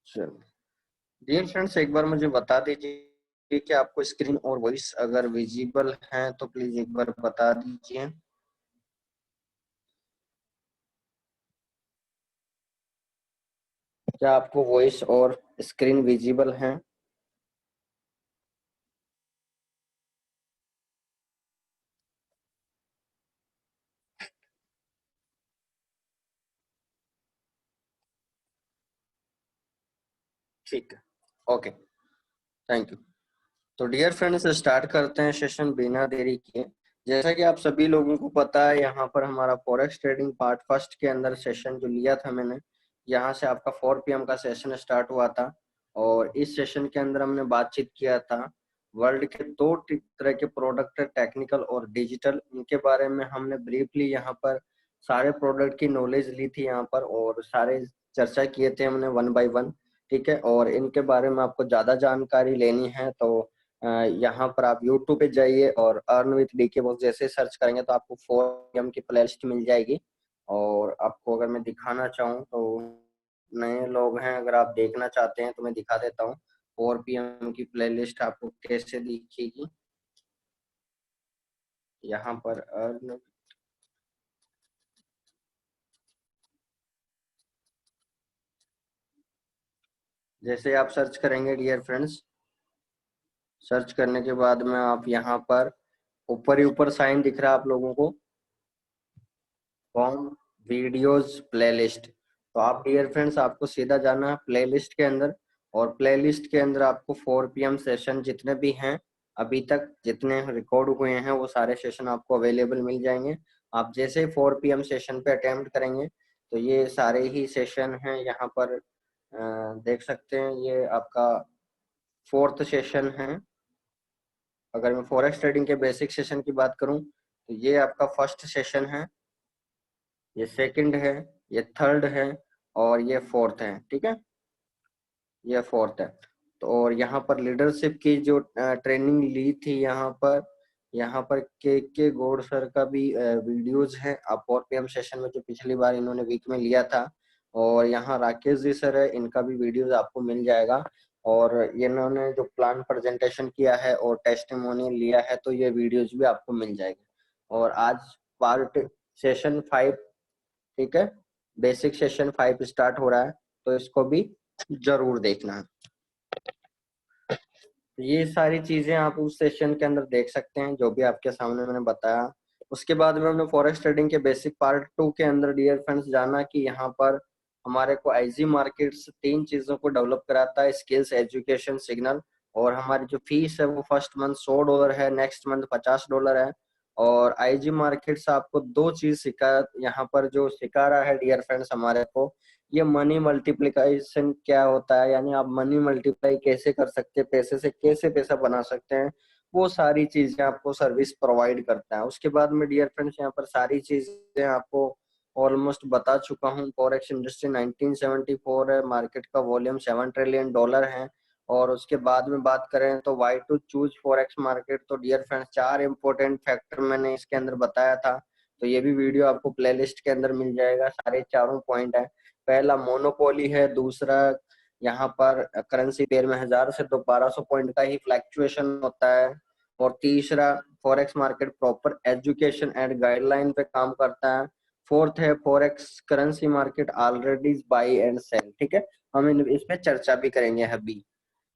चलो dear friends, एक बार मुझे बता दीजिए कि आपको स्क्रीन और वॉइस अगर विजिबल है तो प्लीज एक बार बता दीजिए। क्या आपको वॉइस और स्क्रीन विजिबल है? ठीक है, ओके, थैंक यू। तो डियर फ्रेंड्स, स्टार्ट करते हैं सेशन बिना देरी किए। जैसा कि आप सभी लोगों को पता है, यहाँ पर हमारा फॉरेक्स ट्रेडिंग पार्ट फर्स्ट के अंदर सेशन जो लिया था मैंने, यहाँ से आपका 4 PM का सेशन स्टार्ट हुआ था। और इस सेशन के अंदर हमने बातचीत किया था वर्ल्ड के दो तरह के प्रोडक्ट, टेक्निकल और डिजिटल। इनके बारे में हमने ब्रीफली यहाँ पर सारे प्रोडक्ट की नॉलेज ली थी यहाँ पर, और सारे चर्चा किए थे हमने वन बाय वन। ठीक है, और इनके बारे में आपको ज्यादा जानकारी लेनी है तो यहाँ पर आप YouTube पे जाइए और अर्न विथ डीके बॉक्स जैसे सर्च करेंगे तो आपको 4PM की प्लेलिस्ट मिल जाएगी। और आपको अगर मैं दिखाना चाहूँ तो नए लोग हैं, अगर आप देखना चाहते हैं तो मैं दिखा देता हूँ 4PM की प्लेलिस्ट आपको कैसे दिखेगी। यहाँ पर अर्न, जैसे आप सर्च करेंगे डियर फ्रेंड्स, सर्च करने के बाद में आप यहाँ पर ऊपर ही ऊपर साइन दिख रहा है आप लोगों को, होम वीडियोस प्लेलिस्ट। तो आप डियर फ्रेंड्स आपको सीधा जाना है प्लेलिस्ट के अंदर, और प्लेलिस्ट के अंदर आपको 4 PM सेशन जितने भी हैं अभी तक जितने रिकॉर्ड हुए हैं वो सारे सेशन आपको अवेलेबल मिल जाएंगे। आप जैसे 4 PM सेशन पे अटेम्प्ट करेंगे तो ये सारे ही सेशन हैं यहाँ पर देख सकते हैं। ये आपका फोर्थ सेशन है। अगर मैं फॉरेक्स ट्रेडिंग के बेसिक सेशन की बात करूं तो ये आपका फर्स्ट सेशन है, ये सेकंड है, ये थर्ड है और ये फोर्थ है। ठीक है, ये फोर्थ है। तो और यहाँ पर लीडरशिप की जो ट्रेनिंग ली थी यहाँ पर के गौड़ सर का भी वीडियोस है। आप 4 PM सेशन में जो पिछली बार इन्होंने वीक में लिया था, और यहाँ राकेश जी सर है, इनका भी वीडियोस आपको मिल जाएगा। और इन्होंने जो प्लान प्रेजेंटेशन किया है और टेस्टिमोनियल लिया है तो ये वीडियोस भी आपको मिल जाएंगे। और आज पार्ट सेशन 5, ठीक है, बेसिक सेशन 5 स्टार्ट हो रहा है तो इसको भी जरूर देखना है। तो ये सारी चीजें आप उस सेशन के अंदर देख सकते हैं जो भी आपके सामने मैंने बताया। उसके बाद में हमने फॉरेक्स ट्रेडिंग के बेसिक पार्ट 2 के अंदर डियर फ्रेंड्स जाना कि यहाँ पर हमारे को आईजी मार्केट्स 3 चीजों को डेवलप कराता है, स्किल्स, एजुकेशन, सिग्नल। और हमारी जो फीस है वो फर्स्ट मंथ $100 है, नेक्स्ट मंथ $50 है। और आईजी मार्केट्स आपको 2 चीज सिखा, यहाँ पर जो सिखा रहा है डियर फ्रेंड्स हमारे को, ये मनी मल्टीप्लिकेशन क्या होता है, यानी आप मनी मल्टीप्लाई कैसे कर सकते हैं, पैसे से कैसे पैसा बना सकते हैं, वो सारी चीजें आपको सर्विस प्रोवाइड करता है। उसके बाद में डियर फ्रेंड्स यहाँ पर सारी चीजें आपको ऑलमोस्ट बता चुका हूँ। फॉरेक्स इंडस्ट्री 1974 है, मार्केट का वॉल्यूम $7 ट्रिलियन है। और उसके बाद में बात करें तो why to choose forex market, तो डियर फ्रेंड्स 4 इंपॉर्टेंट फैक्टर मैंने इसके अंदर बताया था। तो ये भी वीडियो आपको प्लेलिस्ट के अंदर मिल जाएगा, सारे चारों पॉइंट है। पहला मोनोपोली है, दूसरा यहाँ पर करेंसी पेयर में 1000 से 1200 पॉइंट का ही फ्लैक्चुएशन होता है, और तीसरा forex market proper education and guideline पे काम करता है। फोर्थ है forex currency market already buy and sell. ठीक है, हम इस पे चर्चा भी करेंगे अभी।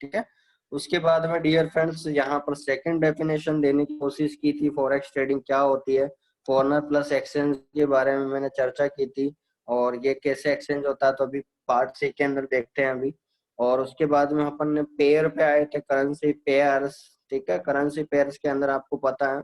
ठीक है, उसके बाद में डियर फ्रेंड्स यहाँ पर सेकंड डेफिनेशन देने की कोशिश की थी, फॉरेक्स ट्रेडिंग क्या होती है। फॉरनर प्लस एक्सचेंज के बारे में मैंने चर्चा की थी, और ये कैसे एक्सचेंज होता है तो अभी पार्ट 6 के अंदर देखते हैं अभी। और उसके बाद में अपन ने पेयर पे आए थे, करेंसी पेयर्स। ठीक है, करेंसी पेयर्स के अंदर आपको पता है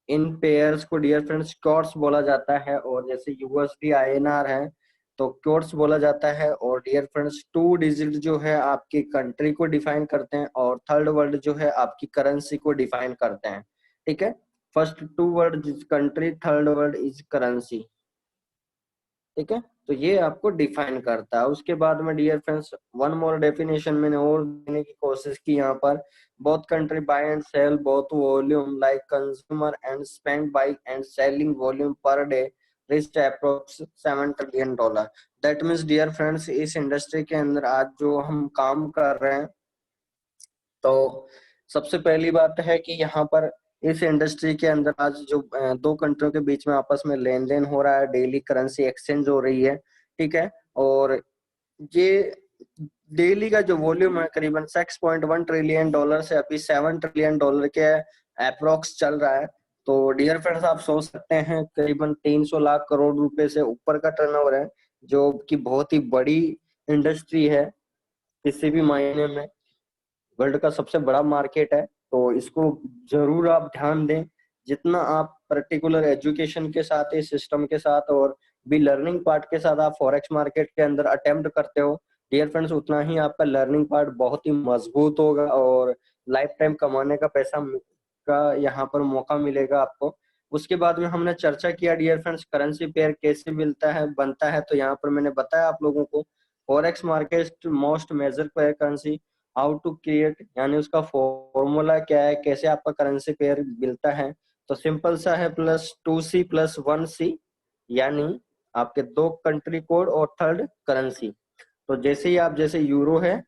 इन पेयर्स को डियर फ्रेंड्स क्योर्स बोला जाता है, और जैसे यूएसडी आईएनआर है तो क्योर्स बोला जाता है। और डियर फ्रेंड्स 2 डिजिट जो है आपकी कंट्री को डिफाइन करते हैं, और थर्ड वर्ड जो है आपकी करेंसी को डिफाइन करते हैं। ठीक है, first 2 word country, third word is currency. ठीक है, तो ये आपको डिफाइन करता है। उसके बाद में dear friends one more definition मैंने और देने की कोशिश की यहाँ पर, both country buy and sell both volume like consumer and spend buying and selling volume per day reached approx $7 trillion। That means dear friends, इस इंडस्ट्री के अंदर आज जो हम काम कर रहे हैं, तो सबसे पहली बात है कि यहाँ पर इस इंडस्ट्री के अंदर आज जो दो कंट्रियों के बीच में आपस में लेन देन हो रहा है, डेली करेंसी एक्सचेंज हो रही है, ठीक है। और ये डेली का जो वॉल्यूम है करीबन $6.1 ट्रिलियन से अभी $7 ट्रिलियन के अप्रोक्स चल रहा है। तो डियर फ्रेंड्स, आप सोच सकते हैं करीबन 300 लाख करोड़ रुपए से ऊपर का टर्नओवर है, जो कि बहुत ही बड़ी इंडस्ट्री है किसी भी मायने में। वर्ल्ड का सबसे बड़ा मार्केट है, तो इसको जरूर आप ध्यान दें। जितना आप पर्टिकुलर एजुकेशन के साथ, इस सिस्टम के साथ और भी लर्निंग पार्ट के साथ आप फॉरेक्स मार्केट के अंदर अटेम्प्ट करते हो डियर फ्रेंड्स, उतना ही आपका लर्निंग पार्ट बहुत ही मजबूत होगा और लाइफ टाइम कमाने का पैसा का यहाँ पर मौका मिलेगा आपको। उसके बाद में हमने चर्चा किया डियर फ्रेंड्स, करेंसी पेयर कैसे मिलता है बनता है। तो यहाँ पर मैंने बताया आप लोगों को forex market most major pair currency, how to create, यानी उसका फॉर्मूला क्या है, कैसे आपका करेंसी पेयर मिलता है। तो सिंपल सा है, +2C+1C, यानी आपके दो कंट्री कोड और थर्ड करेंसी। तो जैसे ही आप, जैसे यूरो है,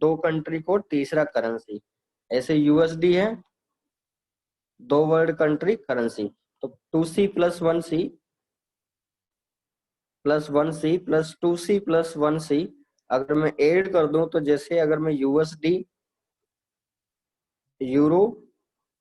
दो कंट्री कोड तीसरा करेंसी, ऐसे यूएसडी है, दो वर्ड कंट्री करेंसी। तो 2C+1C +1C +2C+1C अगर मैं ऐड कर दूं, तो जैसे अगर मैं यूएसडी, यूरो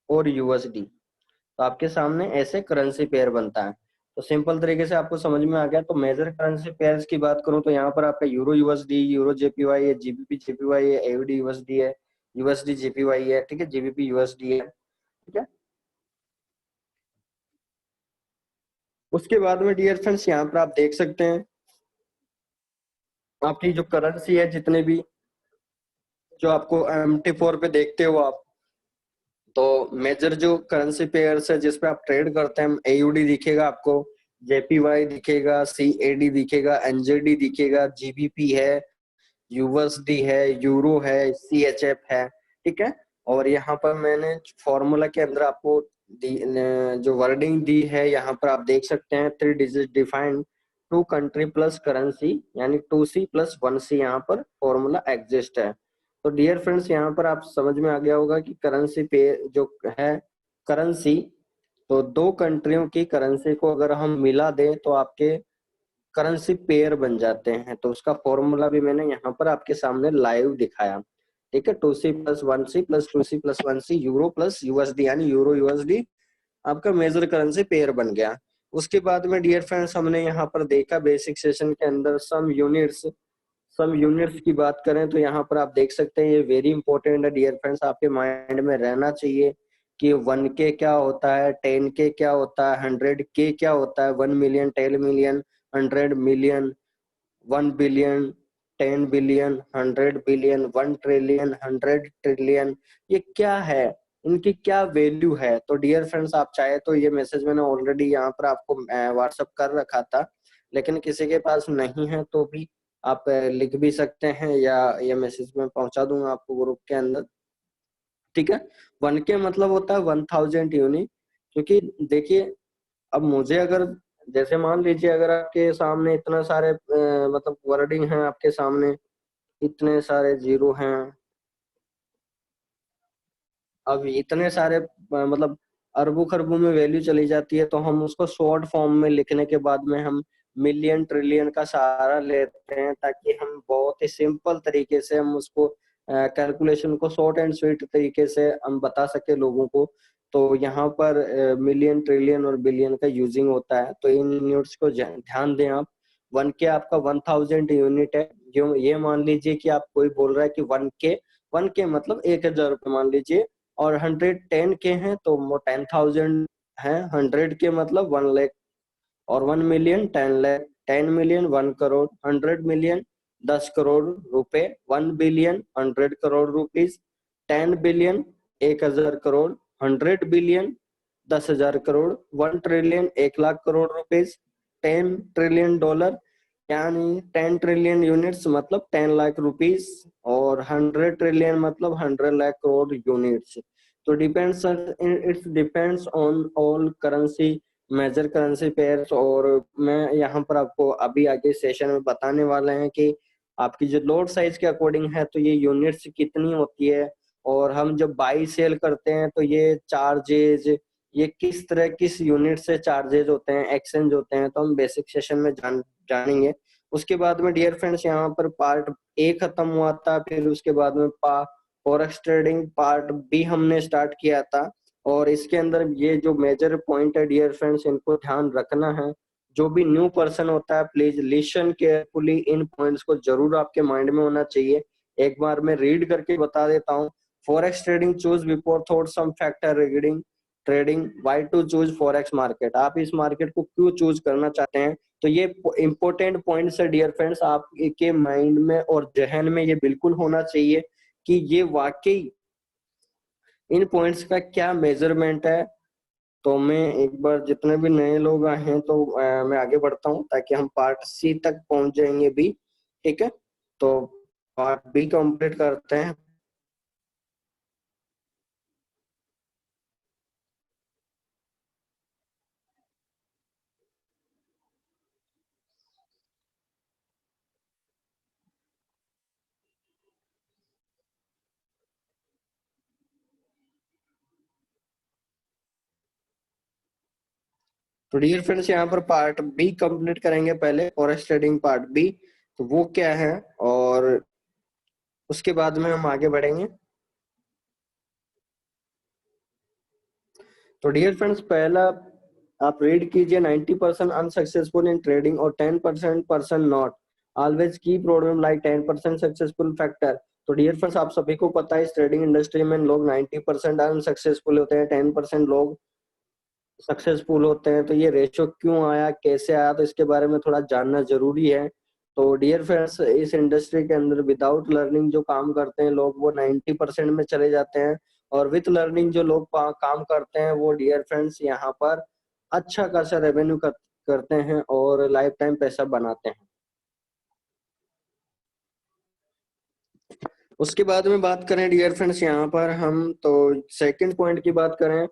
और यूएसडी, तो आपके सामने ऐसे करेंसी पेयर बनता है। तो सिंपल तरीके से आपको समझ में आ गया। तो मेजर करेंसी पेयर्स की बात करूं तो यहाँ पर आपका यूरो यूएसडी, यूरो जेपीवाई है, जीबीपी जेपीवाई है, एयूडी यूएसडी है, यूएसडी जेपीवाई है, ठीक है, जीबीपी यूएसडी है, ठीक है। उसके बाद में डियर फ्रेंड्स, यहाँ पर आप देख सकते हैं आपकी जो करेंसी है, जितने भी जो आपको MT4 पे देखते हो आप, तो मेजर जो करेंसी पेयर्स है जिसपे आप ट्रेड करते हैं, एयूडी दिखेगा आपको, जेपीवाई दिखेगा, सीएडी दिखेगा, एनजेडी दिखेगा, जीबीपी है, यूएसडी है, यूरो है, सीएचएफ है, ठीक है। और यहाँ पर मैंने फॉर्मूला के अंदर आपको जो वर्डिंग दी है, यहाँ पर आप देख सकते हैं 3 digit defined to country plus currency, यानी 2C+1C यहाँ पर फॉर्मूला एग्जिस्ट है। तो डियर फ्रेंड्स, यहाँ पर आप समझ में आ गया होगा कि करेंसी पे जो है करेंसी, तो दो कंट्रियों की करेंसी को अगर हम मिला दें तो आपके करेंसी पेयर बन जाते हैं। तो उसका फॉर्मूला भी मैंने यहाँ पर आपके सामने लाइव दिखाया, ठीक है। 2C+1C +2C+1C euro plus USD, यानी यूरो यूएसडी आपका मेजर करेंसी पेयर बन गया। उसके बाद में डियर फ्रेंड्स, हमने यहाँ पर देखा बेसिक सेशन के अंदर सम यूनिट्स की बात करें तो यहाँ पर आप देख सकते हैं, ये वेरी इंपॉर्टेंट है डियर फ्रेंड्स, आपके माइंड में रहना चाहिए कि 1K क्या होता है, 10K क्या होता है, 100K क्या होता है, 1 million, 10 million, 100 million, 1 billion, 10 billion, 100 billion, 1 trillion, 100 trillion, ये क्या है, इनकी क्या वैल्यू है। तो डियर फ्रेंड्स, आप चाहे तो ये मैसेज मैंने ऑलरेडी यहाँ पर आपको व्हाट्सअप कर रखा था, लेकिन किसी के पास नहीं है तो भी आप लिख भी सकते हैं, या ये मैसेज में पहुंचा दूंगा आपको ग्रुप के अंदर, ठीक है। 1K मतलब होता है 1000 यूनिट, क्योंकि देखिए, अब मुझे अगर, जैसे मान लीजिए अगर आपके सामने इतना सारे मतलब वर्डिंग है, आपके सामने इतने सारे जीरो हैं, अब इतने सारे मतलब अरबों खरबों में वैल्यू चली जाती है, तो हम उसको शॉर्ट फॉर्म में लिखने के बाद में हम मिलियन ट्रिलियन का सहारा लेते हैं, ताकि हम बहुत ही सिंपल तरीके से हम उसको कैलकुलेशन को शॉर्ट एंड स्वीट तरीके से हम बता सके लोगों को। तो यहाँ पर मिलियन, ट्रिलियन और बिलियन का यूजिंग होता है, तो इन यूनिट्स को ध्यान दें आप। 1K आपका 1000 यूनिट है। जो ये मान लीजिए कि आप, कोई बोल रहा है कि 1K मतलब 1000 रुपये मान लीजिए, और 110K हैं तो वो 10,000 है, 100K मतलब 1 लाख, और 1 million 10 lakh, 10 million 1 crore, 100 million 10 crore रुपए, 1 billion 100 crore rupees, 10 billion 1,000 crore, 100 billion 10,000 crore, 1 trillion 1 lakh crore rupees, 10 trillion dollar, यानी 10 ट्रिलियन यूनिट्स मतलब 10 लाख रुपीज, और 100 ट्रिलियन मतलब 100 लाख करोड़ यूनिट्स। तो it's depends on all currency major currency pairs. और मैं यहाँ पर आपको अभी आगे सेशन में बताने वाला है कि आपकी जो लोड साइज के अकॉर्डिंग है तो ये यूनिट्स कितनी होती है, और हम जब बाई सेल करते हैं तो ये चार्जेज, ये किस तरह किस यूनिट से चार्जेज होते हैं, एक्सचेंज होते हैं, तो हम बेसिक सेशन में जानेंगे। उसके बाद में डियर फ्रेंड्स यहाँ पर पार्ट ए खत्म हुआ था, फिर उसके बाद में फॉरेक्स ट्रेडिंग पार्ट बी हमने स्टार्ट किया था। और इसके अंदर ये जो मेजर पॉइंट है डियर फ्रेंड्स, इनको ध्यान रखना है। जो भी न्यू पर्सन होता है please listen carefully, in points को जरूर आपके माइंड में होना चाहिए। एक बार मैं रीड करके बता देता हूँ। Forex trading choose before thought some factor regarding trading, why to choose forex market, आप इस मार्केट को क्यों चूज करना चाहते हैं। तो ये इंपॉर्टेंट पॉइंट्स है डियर फ्रेंड्स, आपके माइंड में और जहन में ये बिल्कुल होना चाहिए कि ये वाकई इन पॉइंट्स का क्या मेजरमेंट है। तो मैं एक बार जितने भी नए लोग आए हैं तो मैं आगे बढ़ता हूँ ताकि हम पार्ट सी तक पहुंच जाएंगे भी। ठीक है, तो पार्ट बी कंप्लीट करते हैं। तो डियर फ्रेंड्स यहाँ पर पार्ट बी कंप्लीट करेंगे पहले, फॉरेक्स ट्रेडिंग पार्ट बी, तो वो क्या है और उसके बाद में हम आगे बढ़ेंगे। तो डियर फ्रेंड्स पहला आप रीड कीजिए, 90% अनसक्सेसफुल इन ट्रेडिंग और 10% पर्सन नॉट ऑलवेज की प्रॉब्लम लाइक 10% सक्सेसफुल फैक्टर। तो डियर फ्रेंड्स आप सभी को पता है इस ट्रेडिंग इंडस्ट्री में लोग 90% अनसक्सेसफुल होते हैं, 10% लोग सक्सेसफुल होते हैं। तो ये रेशो क्यों आया, कैसे आया, तो इसके बारे में थोड़ा जानना जरूरी है। तो डियर फ्रेंड्स इस इंडस्ट्री के अंदर विदाउट लर्निंग जो काम करते हैं लोग वो 90% में चले जाते हैं, और विथ लर्निंग जो लोग काम करते हैं वो डियर फ्रेंड्स यहाँ पर अच्छा खासा रेवेन्यू करते हैं और लाइफ टाइम पैसा बनाते हैं। उसके बाद में बात करें डियर फ्रेंड्स यहाँ पर हम तो सेकंड पॉइंट की बात करें,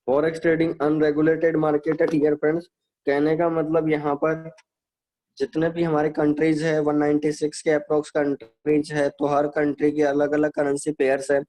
फॉरेक्स ट्रेडिंग अनरेगुलेटेड मार्केट है डियर फ्रेंड्स। कहने का मतलब यहाँ पर जितने भी हमारे कंट्रीज है 196 के अप्रोक्स कंट्रीज है, तो हर कंट्री की अलग अलग करेंसी पेयर्स है।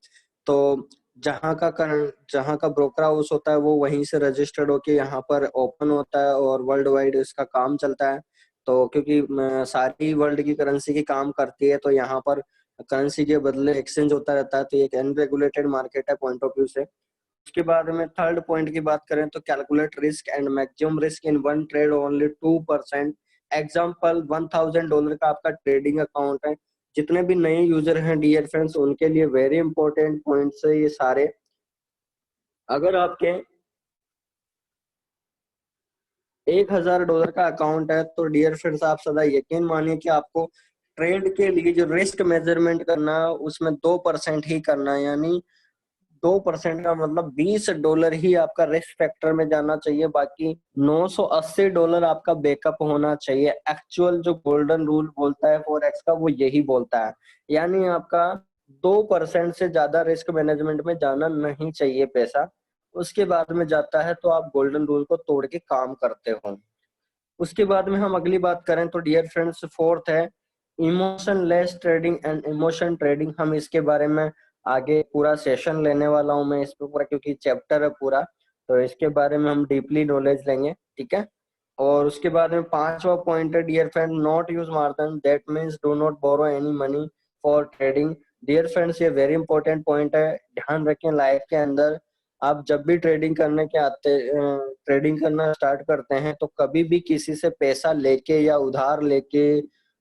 तो जहाँ का ब्रोकर हाउस होता है वो वहीं से रजिस्टर्ड होके यहाँ पर ओपन होता है और वर्ल्ड वाइड इसका काम चलता है। तो क्योंकि सारी वर्ल्ड की करेंसी की काम करती है तो यहाँ पर करेंसी के बदले एक्सचेंज होता रहता है, तो ये एक अनरेगुलेटेड मार्केट है पॉइंट ऑफ व्यू से। उसके बाद में थर्ड पॉइंट की बात करें तो calculate risk and maximum risk in one trade only 2%। Example $1000 का आपका ट्रेडिंग अकाउंट है। जितने भी नए यूजर हैं डियर फ्रेंड्स उनके लिए वेरी इंपॉर्टेंट पॉइंट्स है ये सारे। अगर आपके $1000 का अकाउंट है तो डियर फ्रेंड्स आप सदा यकीन मानिए कि आपको ट्रेड के लिए जो रिस्क मेजरमेंट करना है उसमें 2% ही करना है, यानी 2% का मतलब $20 ही आपका रिस्क फैक्टर में जाना चाहिए, बाकी $980 आपका बैकअप होना चाहिए। एक्चुअल जो गोल्डन रूल बोलता है फॉरेक्स का वो यही बोलता है, यानी आपका 2% से ज्यादा रिस्क मैनेजमेंट में जाना नहीं चाहिए पैसा। उसके बाद में जाता है तो आप गोल्डन रूल को तोड़ के काम करते हो। उसके बाद में हम अगली बात करें तो डियर फ्रेंड्स फोर्थ है emotion less trading and emotion trading. हम इसके बारे में आगे पूरा सेशन लेने वाला हूं मैं इस पे पूरा, क्योंकि चैप्टर है पूरा, तो इसके बारे में हम डीपली नॉलेज लेंगे। ठीक है, और उसके बाद में पांचवा पॉइंट है dear friend not use margin, that means do not borrow any money for trading. Dear friends ये वेरी इंपॉर्टेंट पॉइंट है, ध्यान रखें लाइफ के अंदर आप जब भी ट्रेडिंग करना स्टार्ट करते हैं तो कभी भी किसी से पैसा लेके या उधार लेके,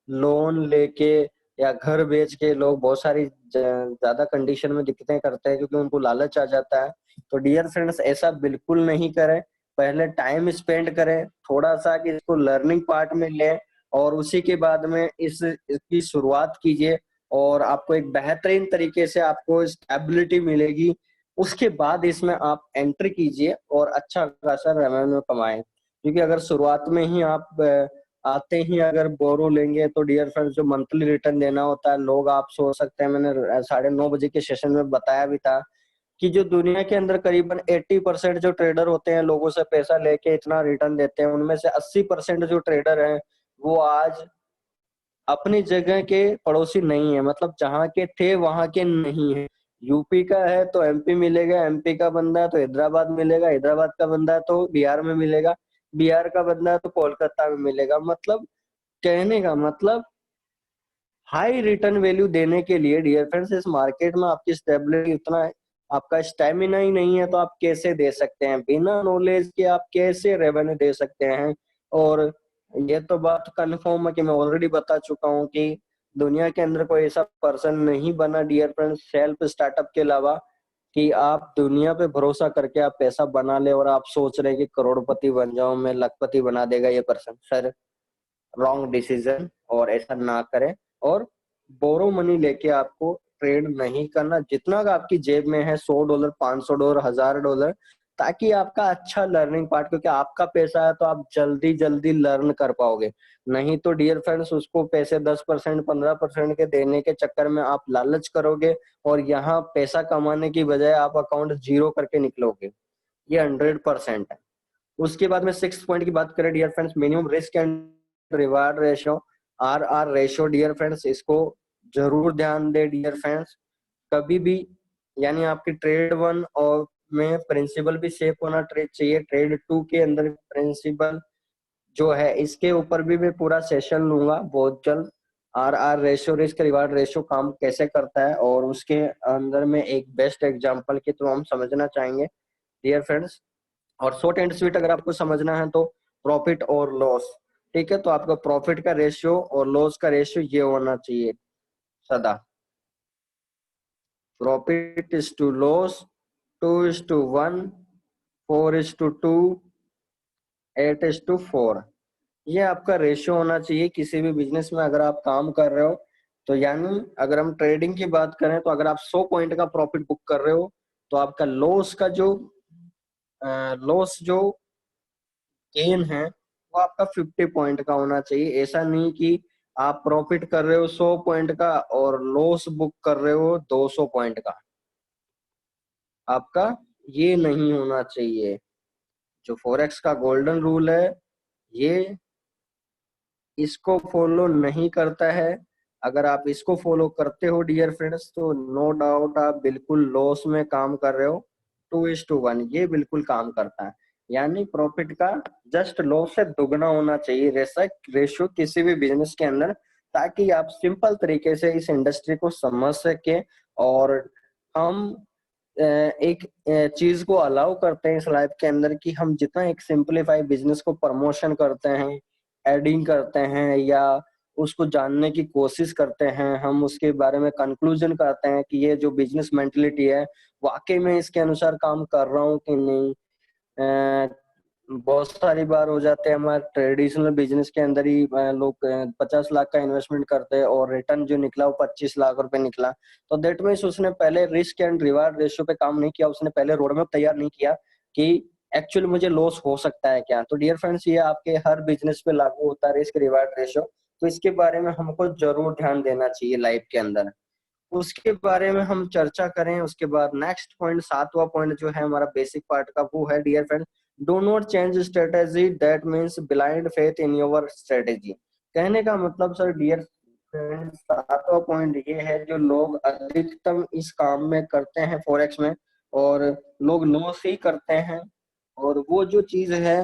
लोन लेके या घर बेच के लोग बहुत सारी ज्यादा कंडीशन में दिक्कतें करते हैं क्योंकि उनको लालच आ जाता है। तो डियर फ्रेंड्स ऐसा बिल्कुल नहीं करें, पहले टाइम स्पेंड करें थोड़ा सा कि इसको लर्निंग पार्ट में लें और उसी के बाद में इसकी शुरुआत कीजिए और आपको एक बेहतरीन तरीके से आपको स्टेबिलिटी मिलेगी। उसके बाद इसमें आप एंट्री कीजिए और अच्छा खासा रेवेन्यू कमाएं, क्योंकि अगर शुरुआत में ही आप आते ही अगर बोरो लेंगे तो डियर फ्रेंड्स जो मंथली रिटर्न देना होता है, लोग आप सोच सकते हैं मैंने 9:30 बजे के सेशन में बताया भी था कि जो दुनिया के अंदर करीबन 80% जो ट्रेडर होते हैं लोगों से पैसा लेके इतना रिटर्न देते हैं, उनमें से 80% जो ट्रेडर हैं वो आज अपनी जगह के पड़ोसी नहीं है, मतलब जहाँ के थे वहां के नहीं है। यूपी का है तो एमपी मिलेगा, एमपी का बंदा है तो हैदराबाद मिलेगा, हैदराबाद का बंदा है तो बिहार में मिलेगा, बिहार का बंदा है तो कोलकाता में मिलेगा। मतलब कहने का मतलब हाई रिटर्न वैल्यू देने के लिए डियर फ्रेंड्स इस मार्केट में आपकी स्टेबिलिटी उतना है, आपका स्टेमिना ही नहीं है तो आप कैसे दे सकते हैं, बिना नॉलेज के आप कैसे रेवेन्यू दे सकते हैं। और ये तो बात कंफर्म है कि मैं ऑलरेडी बता चुका हूँ कि दुनिया के अंदर कोई ऐसा पर्सन नहीं बना डियर फ्रेंड्स सेल्फ स्टार्टअप के अलावा कि आप दुनिया पे भरोसा करके आप पैसा बना ले और आप सोच रहे कि करोड़पति बन जाऊं मैं, लखपति बना देगा ये पर्सन। सर रॉन्ग डिसीजन, और ऐसा ना करें। और बोरो मनी लेके आपको ट्रेड नहीं करना, जितना का आपकी जेब में है $100, $500, $1000, ताकि आपका अच्छा लर्निंग पार्ट, क्योंकि आपका पैसा है तो आप जल्दी जल्दी लर्न कर पाओगे। नहीं तो डियर फ्रेंड्स उसको पैसे 10% 15% के देने के चक्कर में आप लालच करोगे और यहाँ पैसा कमाने की बजाय आप अकाउंट जीरो करके निकलोगे। ये 100% है। उसके बाद में 6 पॉइंट की बात करें dear friends, minimum risk and reward ratio, RR ratio dear friends, इसको जरूर ध्यान दे डियर फ्रेंड्स। कभी भी यानी आपकी ट्रेड 1 और में प्रिंसिपल भी सेफ होना चाहिए, ट्रेड 2 के अंदर प्रिंसिपल जो है इसके ऊपर भी मैं पूरा सेशन लूंगा बहुत जल्द। RR ratio, risk reward ratio काम कैसे करता है और उसके अंदर में एक बेस्ट एग्जांपल के थ्रू हम समझना चाहेंगे डियर फ्रेंड्स। और शॉर्ट एंड स्वीट अगर आपको समझना है तो प्रॉफिट और लॉस, ठीक है, तो आपका प्रॉफिट का रेशियो और लॉस का रेशियो ये होना चाहिए सदा, प्रॉफिट इज टू लॉस 2:1, 4:2, 8:4, ये आपका रेशियो होना चाहिए किसी भी बिजनेस में अगर आप काम कर रहे हो। तो यानी अगर हम ट्रेडिंग की बात करें तो अगर आप 100 पॉइंट का प्रॉफिट बुक कर रहे हो तो आपका लॉस जो गेन है वो आपका 50 पॉइंट का होना चाहिए। ऐसा नहीं कि आप प्रॉफिट कर रहे हो 100 पॉइंट का और लॉस बुक कर रहे हो 200 पॉइंट का, आपका ये नहीं होना चाहिए। जो फॉरेक्स का गोल्डन रूल है ये इसको फॉलो नहीं करता है। अगर आप इसको फॉलो करते हो डियर फ्रेंड्स तो नो डाउट आप बिल्कुल लॉस में काम कर रहे हो। 2:1 ये बिल्कुल काम करता है, यानी प्रॉफिट का जस्ट लॉस से दुगना होना चाहिए रेशियो किसी भी बिजनेस के अंदर, ताकि आप सिंपल तरीके से इस इंडस्ट्री को समझ सके। और हम एक चीज को अलाउ करते हैं इस लाइफ के अंदर कि हम जितना एक सिंपलीफाई बिजनेस को प्रमोशन करते हैं, एडिंग करते हैं या उसको जानने की कोशिश करते हैं, हम उसके बारे में कंक्लूजन करते हैं कि ये जो बिजनेस मेंटलिटी है वाकई में इसके अनुसार काम कर रहा हूँ कि नहीं। बहुत सारी बार हो जाते हैं हमारे ट्रेडिशनल बिजनेस के अंदर ही लोग 50 लाख का इन्वेस्टमेंट करते हैं और रिटर्न जो निकला वो 25 लाख रुपए निकला। तो दैट मीन्स उसने पहले रिस्क एंड रिवार्ड रेशियो पे काम नहीं किया, उसने पहले रोड मैप तैयार नहीं किया कि एक्चुअली मुझे लॉस हो सकता है क्या। तो डियर फ्रेंड्स ये आपके हर बिजनेस पे लागू होता है रिस्क रिवार्ड रेशियो, तो इसके बारे में हमको जरूर ध्यान देना चाहिए लाइफ के अंदर। उसके बारे में हम चर्चा करें उसके बाद नेक्स्ट पॉइंट, 7वां पॉइंट जो है हमारा बेसिक पार्ट का वो है dear friend, do not change strategy that means blind faith in your strategy. कहने का मतलब सर डियर फ्रेंड 7वां पॉइंट ये है जो लोग अधिकतम इस काम में करते हैं फॉरेक्स में और लोग लॉस ही करते हैं। और वो जो चीज है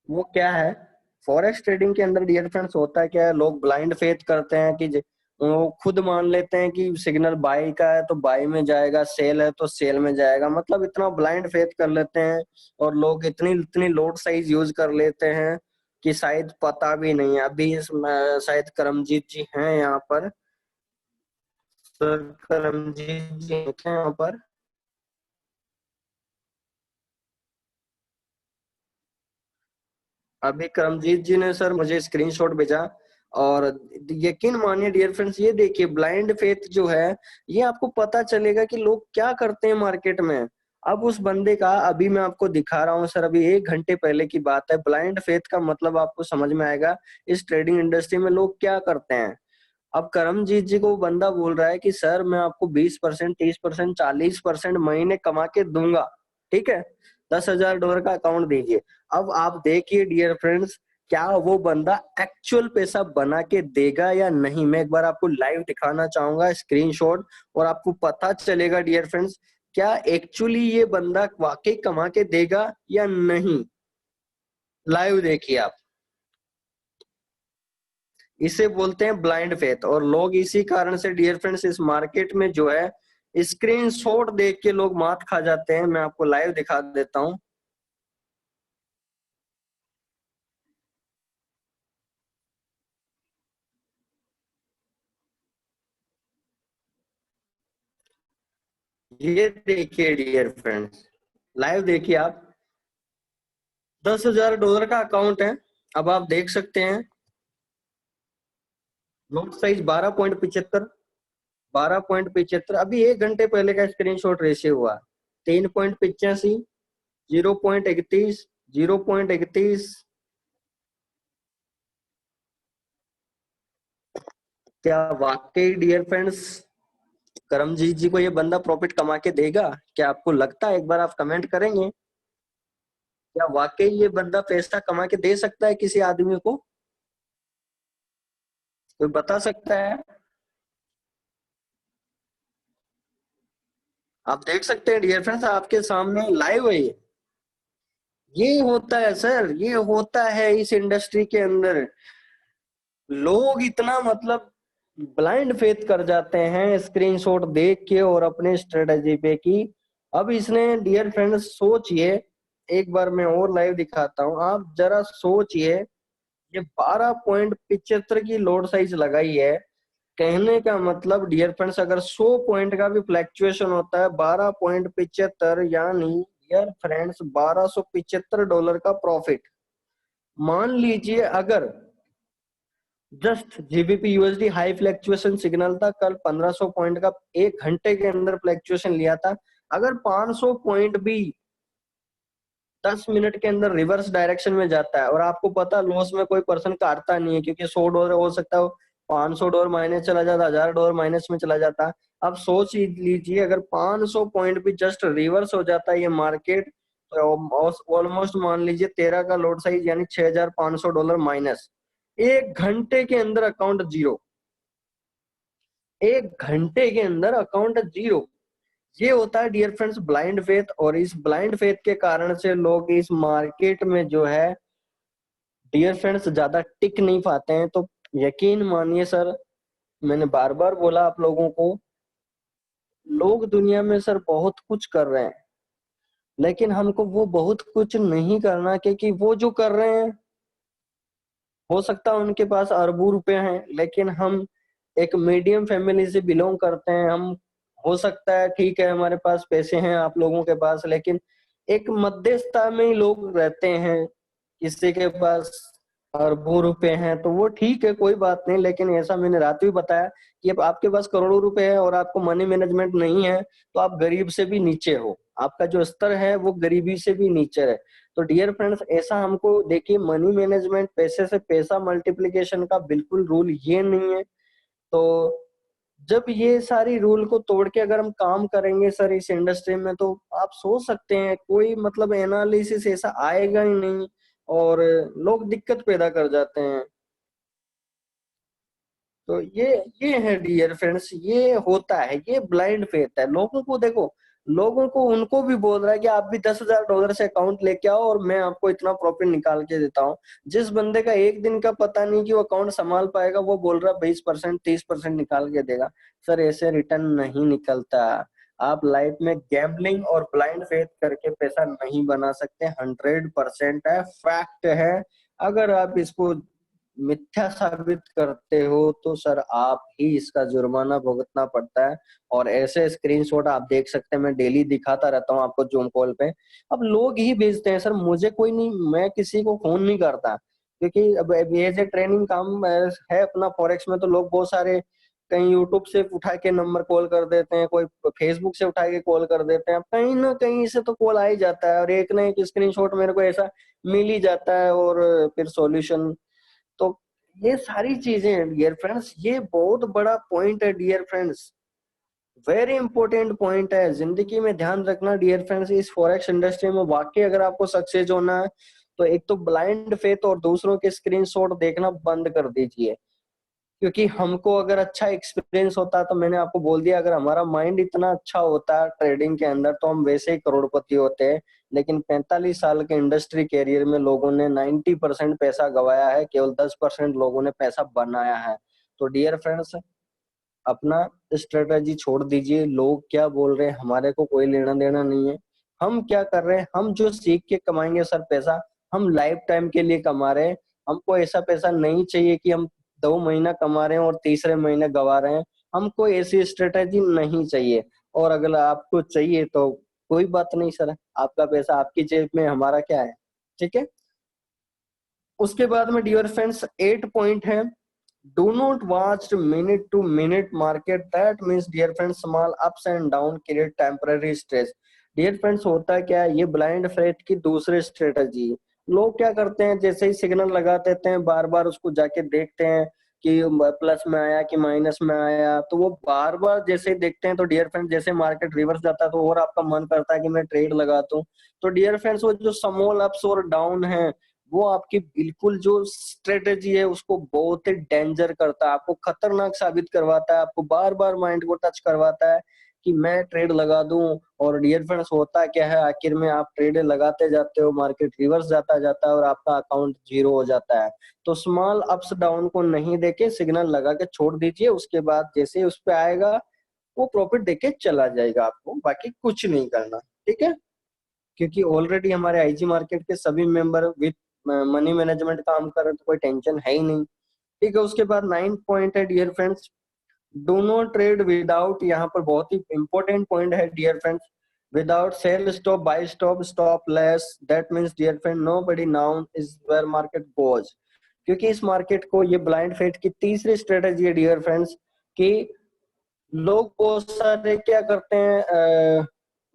वो क्या है, फॉरेक्स ट्रेडिंग के अंदर डियर फ्रेंड्स होता क्या है, लोग ब्लाइंड फेथ करते हैं कि वो खुद मान लेते हैं कि सिग्नल बाई का है तो बाई में जाएगा, सेल है तो सेल में जाएगा, मतलब इतना ब्लाइंड फेथ कर लेते हैं। और लोग इतनी इतनी लोड साइज यूज कर लेते हैं कि शायद पता भी नहीं है। अभी शायद करमजीत जी हैं यहाँ पर, सर करमजीत जी हैं यहाँ पर। अभी करमजीत जी ने सर मुझे स्क्रीनशॉट भेजा और यकीन मानिए डियर फ्रेंड्स ये देखिए ब्लाइंड फेथ जो है ये आपको पता चलेगा कि लोग क्या करते हैं मार्केट में। अब उस बंदे का अभी मैं आपको दिखा रहा हूँ सर, अभी 1 घंटे पहले की बात है। ब्लाइंड फेथ का मतलब आपको समझ में आएगा इस ट्रेडिंग इंडस्ट्री में लोग क्या करते हैं। अब करमजीत जी को वो बंदा बोल रहा है कि सर मैं आपको 20%, 30%, 40% महीने कमा के दूंगा, ठीक है, $10,000 का अकाउंट दीजिए। अब आप देखिए डियर फ्रेंड्स, क्या वो बंदा एक्चुअल पैसा बना के देगा या नहीं। मैं एक बार आपको लाइव दिखाना चाहूंगा स्क्रीनशॉट, और आपको पता चलेगा डियर फ्रेंड्स, क्या एक्चुअली ये बंदा वाकई कमा के देगा या नहीं। लाइव देखिए आप। इसे बोलते हैं ब्लाइंड फेथ, और लोग इसी कारण से डियर फ्रेंड्स इस मार्केट में जो है स्क्रीनशॉट देख के लोग मात खा जाते हैं। मैं आपको लाइव दिखा देता हूं। ये देखिए डियर फ्रेंड्स, लाइव देखिए आप। $10,000 का अकाउंट है। अब आप देख सकते हैं नोट साइज 12.75, 12.75, अभी 1 घंटे पहले का स्क्रीनशॉट रेशियो हुआ। 3.85, 0.31, 0.31। क्या वाकई डियर फ्रेंड्स करमजीत जी को ये बंदा प्रॉफिट कमा के देगा? क्या आपको लगता है? एक बार आप कमेंट करेंगे, क्या वाकई ये बंदा पैसा कमा के दे सकता है किसी आदमी को? कोई बता सकता है? आप देख सकते हैं डियर फ्रेंड्स, आपके सामने लाइव है ये होता है सर, ये होता है इस इंडस्ट्री के अंदर। लोग इतना मतलब ब्लाइंड फेथ कर जाते हैं स्क्रीनशॉट देख के और अपने स्ट्रेटजी पे की। अब इसने डियर फ्रेंड्स सोचिए, एक बार मैं और लाइव दिखाता हूं, आप जरा सोचिए, ये 12.75 की लोड साइज लगाई है। कहने का मतलब डियर फ्रेंड्स, अगर 100 पॉइंट का भी फ्लैक्चुएशन होता है, 12.75 यानी डियर फ्रेंड्स $1275 का प्रॉफिट। मान लीजिए अगर just GBP USD high fluctuation signal था, कल 1500 पॉइंट का 1 घंटे के अंदर फ्लैक्चुएशन लिया था, अगर 500 पॉइंट भी 10 मिनट के अंदर रिवर्स डायरेक्शन में जाता है, और आपको पता लॉस में कोई पर्सन काटता नहीं है, क्योंकि $100 हो सकता है, $500 माइनस चला जाता, $1000 माइनस में चला जाता। अब सोच ही लीजिए अगर 500 पॉइंट भी जस्ट रिवर्स हो जाता है ये मार्केट, तो ऑलमोस्ट मान लीजिए 13 का लोड साइज यानी $6500 माइनस। 1 घंटे के अंदर अकाउंट जीरो, 1 घंटे के अंदर अकाउंट जीरो। ये होता है डियर फ्रेंड्स ब्लाइंड फेथ, और इस ब्लाइंड फेथ के कारण से लोग इस मार्केट में जो है डियर फ्रेंड्स ज्यादा टिक नहीं पाते हैं। तो यकीन मानिए सर, मैंने बार बार बोला आप लोगों को, लोग दुनिया में सर बहुत कुछ कर रहे हैं, लेकिन हमको वो बहुत कुछ नहीं करना, क्योंकि वो जो कर रहे हैं हो सकता है उनके पास अरबों रुपए हैं, लेकिन हम एक मीडियम फैमिली से बिलोंग करते हैं। हम हो सकता है ठीक है हमारे पास पैसे हैं आप लोगों के पास, लेकिन एक मध्यस्थता में ही लोग रहते हैं। किसी के पास अरबों रुपए हैं तो वो ठीक है, कोई बात नहीं, लेकिन ऐसा मैंने रात भी बताया कि अब आपके पास करोड़ों रुपए है और आपको मनी मैनेजमेंट नहीं है, तो आप गरीब से भी नीचे हो, आपका जो स्तर है वो गरीबी से भी नीचे है। तो डियर फ्रेंड्स, ऐसा हमको देखिए, मनी मैनेजमेंट, पैसे से पैसा मल्टीप्लिकेशन का बिल्कुल रूल ये नहीं है। तो जब ये सारी रूल को तोड़ के अगर हम काम करेंगे सर इस इंडस्ट्री में, तो आप सोच सकते हैं कोई मतलब एनालिसिस ऐसा आएगा ही नहीं, और लोग दिक्कत पैदा कर जाते हैं। तो ये है डियर फ्रेंड्स, ये होता है, ये ब्लाइंड फेथ है। लोगों को देखो, लोगों को उनको भी बोल रहा है कि आप भी $10,000 से अकाउंट लेके आओ और मैं आपको इतना प्रॉफिट निकाल के देता हूँ। जिस बंदे का एक दिन का पता नहीं कि वो अकाउंट संभाल पाएगा, वो बोल रहा है 20%, 30% निकाल के देगा। सर ऐसे रिटर्न नहीं निकलता। आप लाइफ में गैम्बलिंग और ब्लाइंड फेथ करके पैसा नहीं बना सकते। 100% है, फैक्ट है। अगर आप इसको मिथ्या साबित करते हो तो सर आप ही इसका जुर्माना भुगतना पड़ता है। और ऐसे स्क्रीनशॉट आप देख सकते हैं, मैं डेली दिखाता रहता हूँ आपको जूम कॉल पे। अब लोग ही भेजते हैं सर, मुझे कोई नहीं, मैं किसी को फोन नहीं करता, क्योंकि अब एज ए ट्रेनिंग काम है अपना फॉरेक्स में। तो लोग बहुत सारे कहीं यूट्यूब से उठा के नंबर कॉल कर देते हैं, कोई फेसबुक से उठा के कॉल कर देते हैं, कहीं ना कहीं से तो कॉल आ ही जाता है, और एक ना एक स्क्रीनशॉट मेरे को ऐसा मिल ही जाता है, और फिर सॉल्यूशन। तो ये सारी चीजें हैं डियर फ्रेंड्स, ये बहुत बड़ा पॉइंट है dear friends, very important point है, जिंदगी में ध्यान रखना डियर फ्रेंड्स। इस फॉरेक्स इंडस्ट्री में वाकई अगर आपको सक्सेस होना है तो एक तो ब्लाइंड फेथ और दूसरों के स्क्रीनशॉट देखना बंद कर दीजिए। क्योंकि हमको अगर अच्छा एक्सपीरियंस होता है, तो मैंने आपको बोल दिया, अगर हमारा माइंड इतना अच्छा होता है ट्रेडिंग के अंदर तो हम वैसे ही करोड़पति होते हैं। लेकिन 45 साल के इंडस्ट्री कैरियर में लोगों ने 90% पैसा गवाया है, केवल 10% लोगों ने पैसा बनाया है। तो डियर फ्रेंड्स, अपना स्ट्रेटजी छोड़ दीजिए, लोग क्या बोल रहे हैं हमारे को कोई लेना देना नहीं है। हम क्या कर रहे हैं, हम जो सीख के कमाएंगे सर पैसा, हम लाइफ टाइम के लिए कमा रहे हैं। हमको ऐसा पैसा नहीं चाहिए कि हम 2 महीना कमा रहे हैं और तीसरे महीने गवा रहे हैं। हमको ऐसी स्ट्रेटजी नहीं चाहिए। और अगर आपको चाहिए तो कोई बात नहीं सर, आपका पैसा आपकी जेब में, हमारा क्या है, ठीक है। उसके बाद में डियर फ्रेंड्स 8 पॉइंट है, do not watch minute to minute market, that means dear friends small ups and down create temporary stress। Dear friends होता है क्या है, ये ब्लाइंड फेथ की दूसरी स्ट्रेटजी। लोग क्या करते हैं, जैसे ही सिग्नल लगा देते हैं बार बार उसको जाके देखते हैं कि प्लस में आया कि माइनस में आया, तो वो बार बार जैसे ही देखते हैं तो डियर फ्रेंड्स जैसे मार्केट रिवर्स जाता है तो और आपका मन करता है कि मैं ट्रेड लगा दूं। तो डियर फ्रेंड्स वो जो स्मॉल अप्स और डाउन है, वो आपकी बिल्कुल जो स्ट्रेटेजी है उसको बहुत ही डेंजर करता है, आपको खतरनाक साबित करवाता है, आपको बार बार माइंड को टच करवाता है कि मैं ट्रेड लगा दूं। और डियर फ्रेंड्स होता क्या है, आखिर में आप ट्रेड लगाते जाते हो, मार्केट रिवर्स जाता जाता है और आपका अकाउंट जीरो हो जाता है। तो स्मॉल अप्स डाउन को नहीं देके सिग्नल लगा के छोड़ दीजिए, उसके बाद जैसे ही उस पे आएगा वो प्रॉफिट देके चला जाएगा, आपको बाकी कुछ नहीं करना, ठीक है। क्योंकि ऑलरेडी हमारे आईजी मार्केट के सभी मेंबर विद मनी मैनेजमेंट काम कर रहे हैं, तो कोई टेंशन है ही नहीं, ठीक है। उसके बाद 9 पॉइंट है dear friends, do not trade without, यहाँ पर बहुत ही इंपॉर्टेंट पॉइंट है dear friends, without sell stop buy stop stop loss, that means dear friend nobody known is where market goes. क्योंकि इस मार्केट को, ये ब्लाइंड फेथ की तीसरी स्ट्रेटेजी है डियर फ्रेंड्स, कि लोग बहुत सारे क्या करते हैं,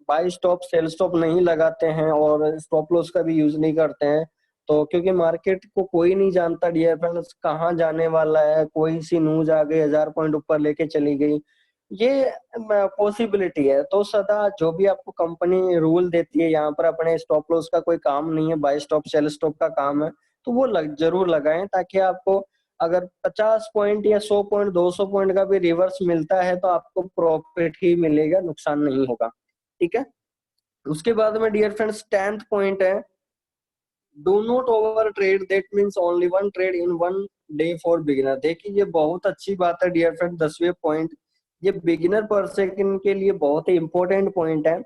बाई स्टॉप सेल स्टॉप नहीं लगाते हैं और स्टॉप लॉस का भी यूज नहीं करते हैं। तो क्योंकि मार्केट को कोई नहीं जानता डियर फ्रेंड्स कहाँ जाने वाला है, कोई सी न्यूज आ गई 1000 पॉइंट ऊपर लेके चली गई, ये पॉसिबिलिटी है। तो सदा जो भी आपको कंपनी रूल देती है, यहाँ पर अपने स्टॉप लॉस का कोई काम नहीं है, बाय स्टॉप सेल स्टॉप का काम है, तो वो जरूर लगाएं, ताकि आपको अगर 50 पॉइंट या 100 पॉइंट 200 पॉइंट का भी रिवर्स मिलता है तो आपको प्रॉफिट ही मिलेगा, नुकसान नहीं होगा, ठीक है। उसके बाद में डियर फ्रेंड्स 10th पॉइंट है, do not over trade, that means only one trade in one day for beginner. देखिए ये बहुत अच्छी बात है डियर फ्रेंड, 10वें पॉइंट, ये बिगिनर पर्सन के लिए बहुत ही इंपॉर्टेंट पॉइंट है।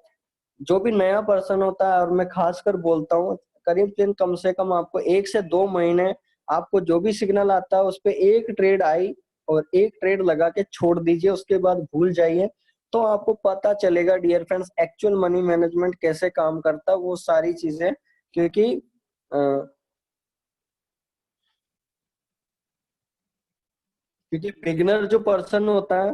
जो भी नया पर्सन होता है, और मैं खासकर बोलता हूँ, करीब दिन कम से कम आपको 1 से 2 महीने, आपको जो भी सिग्नल आता है उस पे एक ट्रेड आई और एक ट्रेड लगा के छोड़ दीजिए, उसके बाद भूल जाइए। तो आपको पता चलेगा dear friends actual money management कैसे काम करता है, वो सारी चीजें। क्योंकि अ, क्योंकि बिगिनर जो पर्सन होता है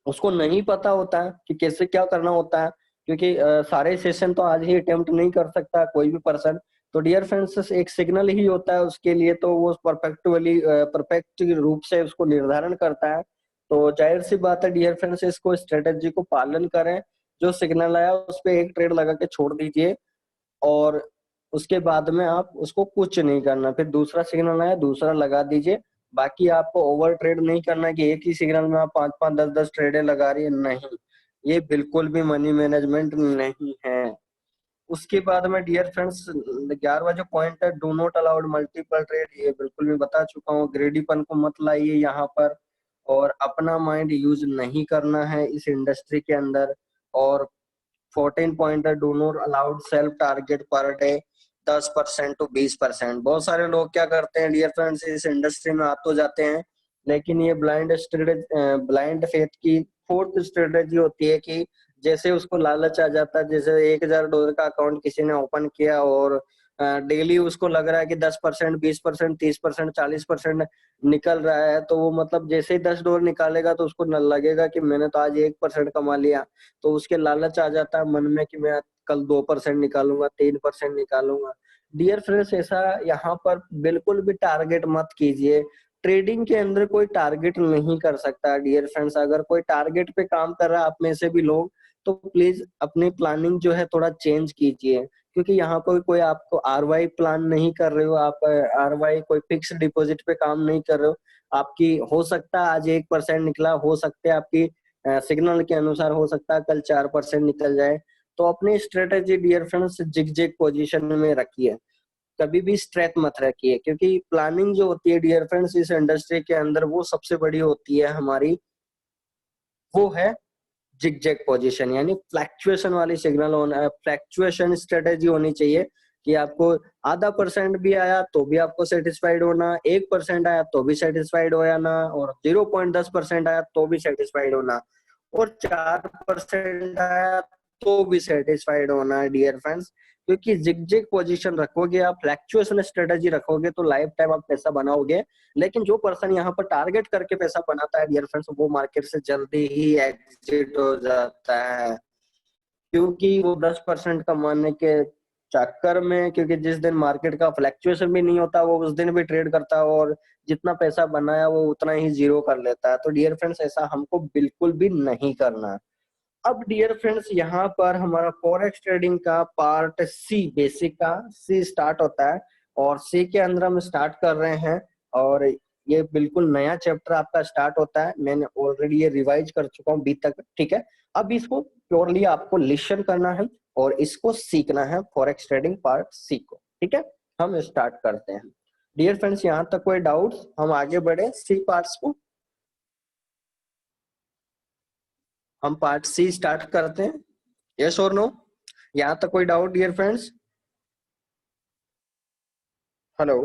उसको नहीं पता होता है कि कैसे क्या करना होता है। क्योंकि सारे सेशन तो आज ही अटेम्प्ट नहीं कर सकता कोई भी पर्सन। तो डियर फ्रेंड्स एक सिग्नल ही होता है उसके लिए, तो वो परफेक्ट रूप से उसको निर्धारण करता है। तो जाहिर सी बात है डियर फ्रेंड्स, इसको स्ट्रेटेजी को पालन करें, जो सिग्नल आया उस पर एक ट्रेड लगा के छोड़ दीजिए, और उसके बाद में आप उसको कुछ नहीं करना, फिर दूसरा सिग्नल आया दूसरा लगा दीजिए। बाकी आपको ओवर ट्रेड नहीं करना कि एक ही सिग्नल में आप 5-5 10-10 ट्रेडें लगा रही है, नहीं, ये बिल्कुल भी मनी मैनेजमेंट नहीं है। उसके बाद में डियर फ्रेंड्स 11वां जो पॉइंट है, do not allowed multiple trade, ये बिल्कुल भी बता चुका हूँ, ग्रेडीपन को मत लाइए यहाँ पर, और अपना माइंड यूज नहीं करना है इस इंडस्ट्री के अंदर। और 14 पॉइंट है, do not allowed self target per day 10% to 20%। बहुत सारे लोग क्या करते हैं डियर फ्रेंड्स, इस इंडस्ट्री में आ तो जाते हैं, लेकिन ये ब्लाइंड फेथ की फोर्थ स्ट्रेटेजी होती है कि जैसे उसको लालच आ जाता है, जैसे $1000 का अकाउंट किसी ने ओपन किया और डेली उसको लग रहा है कि 10% 20% 30% 40% निकल रहा है, तो वो मतलब जैसे ही $10 निकालेगा तो उसको लगेगा कि मैंने तो आज 1% कमा लिया। तो उसके लालच आ जाता है मन में कि मैं कल 2% निकालूंगा 3% निकालूंगा। डियर फ्रेंड्स ऐसा यहाँ पर बिल्कुल भी टारगेट मत कीजिए। ट्रेडिंग के अंदर कोई टारगेट नहीं कर सकता डियर फ्रेंड्स। अगर कोई टारगेट पे काम कर रहा है आप में से भी लोग, तो प्लीज अपनी प्लानिंग जो है थोड़ा चेंज कीजिए, क्योंकि यहाँ पर कोई आपको आरवाई प्लान नहीं कर रहे हो, आप आरवाई कोई फिक्स डिपॉजिट पे काम नहीं कर रहे हो। आपकी हो सकता है आज 1% निकला, हो सकता है आपकी सिग्नल के अनुसार हो सकता है कल 4% निकल जाए। तो अपनी strategy dear friends zig zag position में रखिए, कभी भी स्ट्रेच मत रखिए, क्योंकि प्लानिंग जो होती है डियर फ्रेंड्स इस इंडस्ट्री के अंदर वो सबसे बड़ी होती है हमारी, वो है जिग जैग पोजीशन, यानी फ्लैक्चुएशन वाली सिग्नल होना, फ्लैक्चुएशन स्ट्रेटेजी होनी चाहिए कि आपको आधा परसेंट भी आया तो भी आपको सेटिस्फाइड होना, 1% आया तो भी सेटिस्फाइड हो जाना, और 0.10% आया तो भी सेटिस्फाइड होना, और 4% आया तो भी सेटिस्फाइड होना है डियर फ्रेंड्स। क्योंकि जिग पोजीशन रखोगे आप, फ्लैक्चुएशन स्ट्रेटेजी रखोगे तो लाइफ टाइम आप पैसा बनाओगे। लेकिन जो पर्सन यहाँ पर टारगेट करके पैसा बनाता है डियर फ्रेंड्स, वो मार्केट से जल्दी ही एग्जिट हो जाता है, क्योंकि वो 10% कमाने के चक्कर में, क्योंकि जिस दिन मार्केट का फ्लैक्चुएशन भी नहीं होता वो उस दिन भी ट्रेड करता है, और जितना पैसा बनाया वो उतना ही जीरो कर लेता है। तो डियर फ्रेंड्स ऐसा हमको बिल्कुल भी नहीं करना है। अब डियर फ्रेंड्स यहाँ पर हमारा फॉरेक्स ट्रेडिंग का पार्ट सी, बेसिक का सी स्टार्ट होता है, और सी के अंदर हम स्टार्ट कर रहे हैं, और ये बिल्कुल नया चैप्टर आपका स्टार्ट होता है। मैंने ऑलरेडी ये रिवाइज कर चुका हूँ अभी तक, ठीक है। अब इसको प्योरली आपको लिसन करना है और इसको सीखना है, फॉरेक्स ट्रेडिंग पार्ट सी को, ठीक है। हम स्टार्ट करते हैं डियर फ्रेंड्स। यहाँ तक कोई डाउट्स, हम आगे बढ़े सी पार्ट्स को, हम पार्ट सी स्टार्ट करते हैं, यस और नो? यहाँ तक कोई डाउट डियर फ्रेंड्स? हेलो,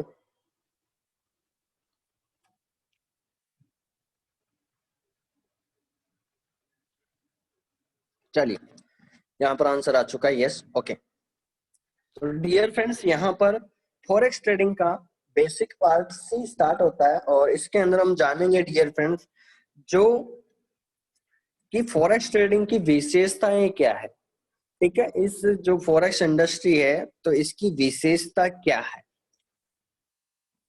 चलिए यहाँ पर आंसर आ चुका है, यस, ओके। तो डियर फ्रेंड्स यहाँ पर फॉरेक्स ट्रेडिंग का बेसिक पार्ट सी स्टार्ट होता है, और इसके अंदर हम जानेंगे डियर फ्रेंड्स जो कि फॉरेक्स ट्रेडिंग की विशेषताएं क्या है, ठीक है। इस जो फॉरेक्स इंडस्ट्री है तो इसकी विशेषता क्या है,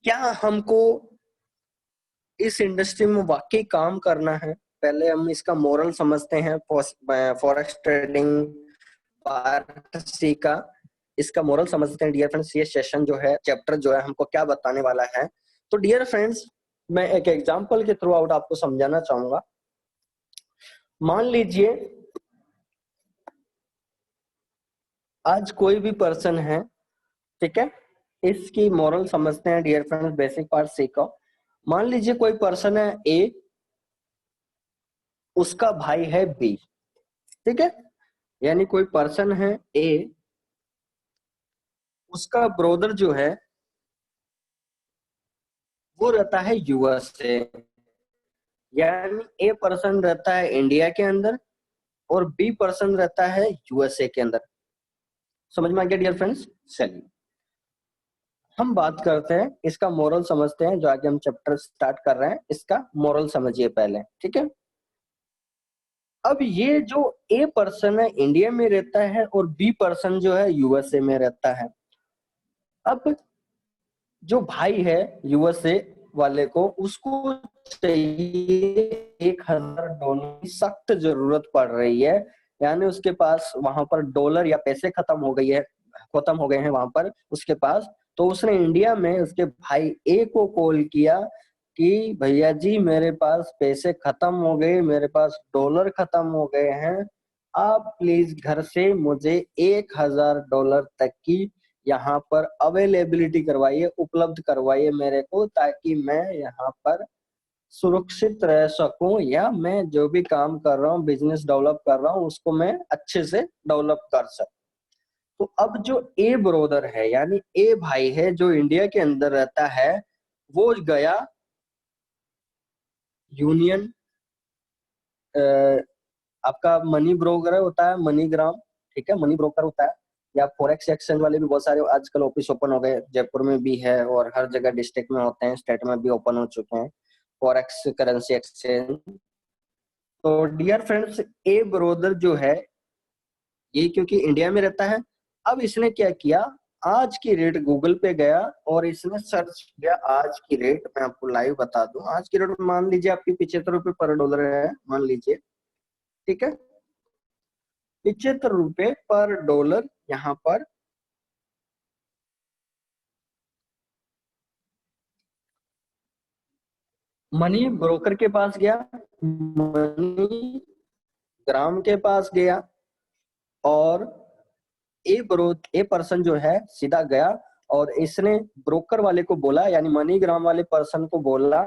क्या हमको इस इंडस्ट्री में वाकई काम करना है। पहले हम इसका मोरल समझते हैं, फॉरेक्स ट्रेडिंग पार्ट सी का, इसका मोरल समझते हैं डियर फ्रेंड्स। ये सेशन जो है, चैप्टर जो है हमको क्या बताने वाला है। तो डियर फ्रेंड्स मैं एक एग्जांपल के थ्रू आउट आपको समझाना चाहूंगा। मान लीजिए आज कोई भी पर्सन है, ठीक है, इसकी मोरल समझते हैं dear friends, basic part C का। मान लीजिए कोई पर्सन है ए, उसका भाई है बी, ठीक है। यानी कोई पर्सन है ए, उसका ब्रदर जो है वो रहता है यूएसए, यानी ए पर्सन रहता है इंडिया के अंदर और बी पर्सन रहता है यूएसए के अंदर। समझ में आ गया डियर फ्रेंड्स? चलिए हम बात करते हैं, इसका मोरल समझते हैं। जो आगे हम चैप्टर स्टार्ट कर रहे हैं इसका मोरल समझिए पहले, ठीक है। अब ये जो ए पर्सन है इंडिया में रहता है और बी पर्सन जो है यूएसए में रहता है। अब जो भाई है यूएसए वाले को, उसको चाहिए $1,000 की सख्त जरूरत पड़ रही है, यानी उसके पास वहां पर डॉलर या पैसे खत्म हो गए हैं वहां पर उसके पास। तो उसने इंडिया में उसके भाई ए को कॉल किया कि भैया जी मेरे पास पैसे खत्म हो गए, मेरे पास डॉलर खत्म हो गए हैं, आप प्लीज घर से मुझे $1,000 तक की यहाँ पर अवेलेबिलिटी करवाइए, उपलब्ध करवाइए मेरे को, ताकि मैं यहाँ पर सुरक्षित रह सकूं, या मैं जो भी काम कर रहा हूँ, बिजनेस डेवलप कर रहा हूँ, उसको मैं अच्छे से डेवलप कर सकूं। तो अब जो ए ब्रोदर है, यानी ए भाई है जो इंडिया के अंदर रहता है, वो गया यूनियन, आपका मनी ब्रोकर होता है, मनीग्राम, ठीक है, मनी ब्रोकर होता है, या फॉरेक्स एक्सचेंज वाले भी बहुत सारे आजकल ऑफिस ओपन हो गए, जयपुर में भी है और हर जगह डिस्ट्रिक्ट में होते हैं, स्टेट में भी ओपन हो चुके हैं फॉरेक्स करेंसी एक्सचेंज। तो डियर फ्रेंड्स ए ब्रोदर जो है ये क्योंकि इंडिया में रहता है, अब इसने क्या किया, आज की रेट गूगल पे गया और इसने सर्च किया आज की रेट, मैं आपको लाइव बता दूं, आज की रेट मान लीजिए आपकी 75 रुपए पर डॉलर है, मान लीजिए, ठीक है, 75 रुपए पर डॉलर। यहाँ पर मनी ब्रोकर के पास गया, मनी ग्राम के पास गया, और ए पर्सन जो है सीधा गया और इसने ब्रोकर वाले को बोला, यानी मनीग्राम वाले पर्सन को बोला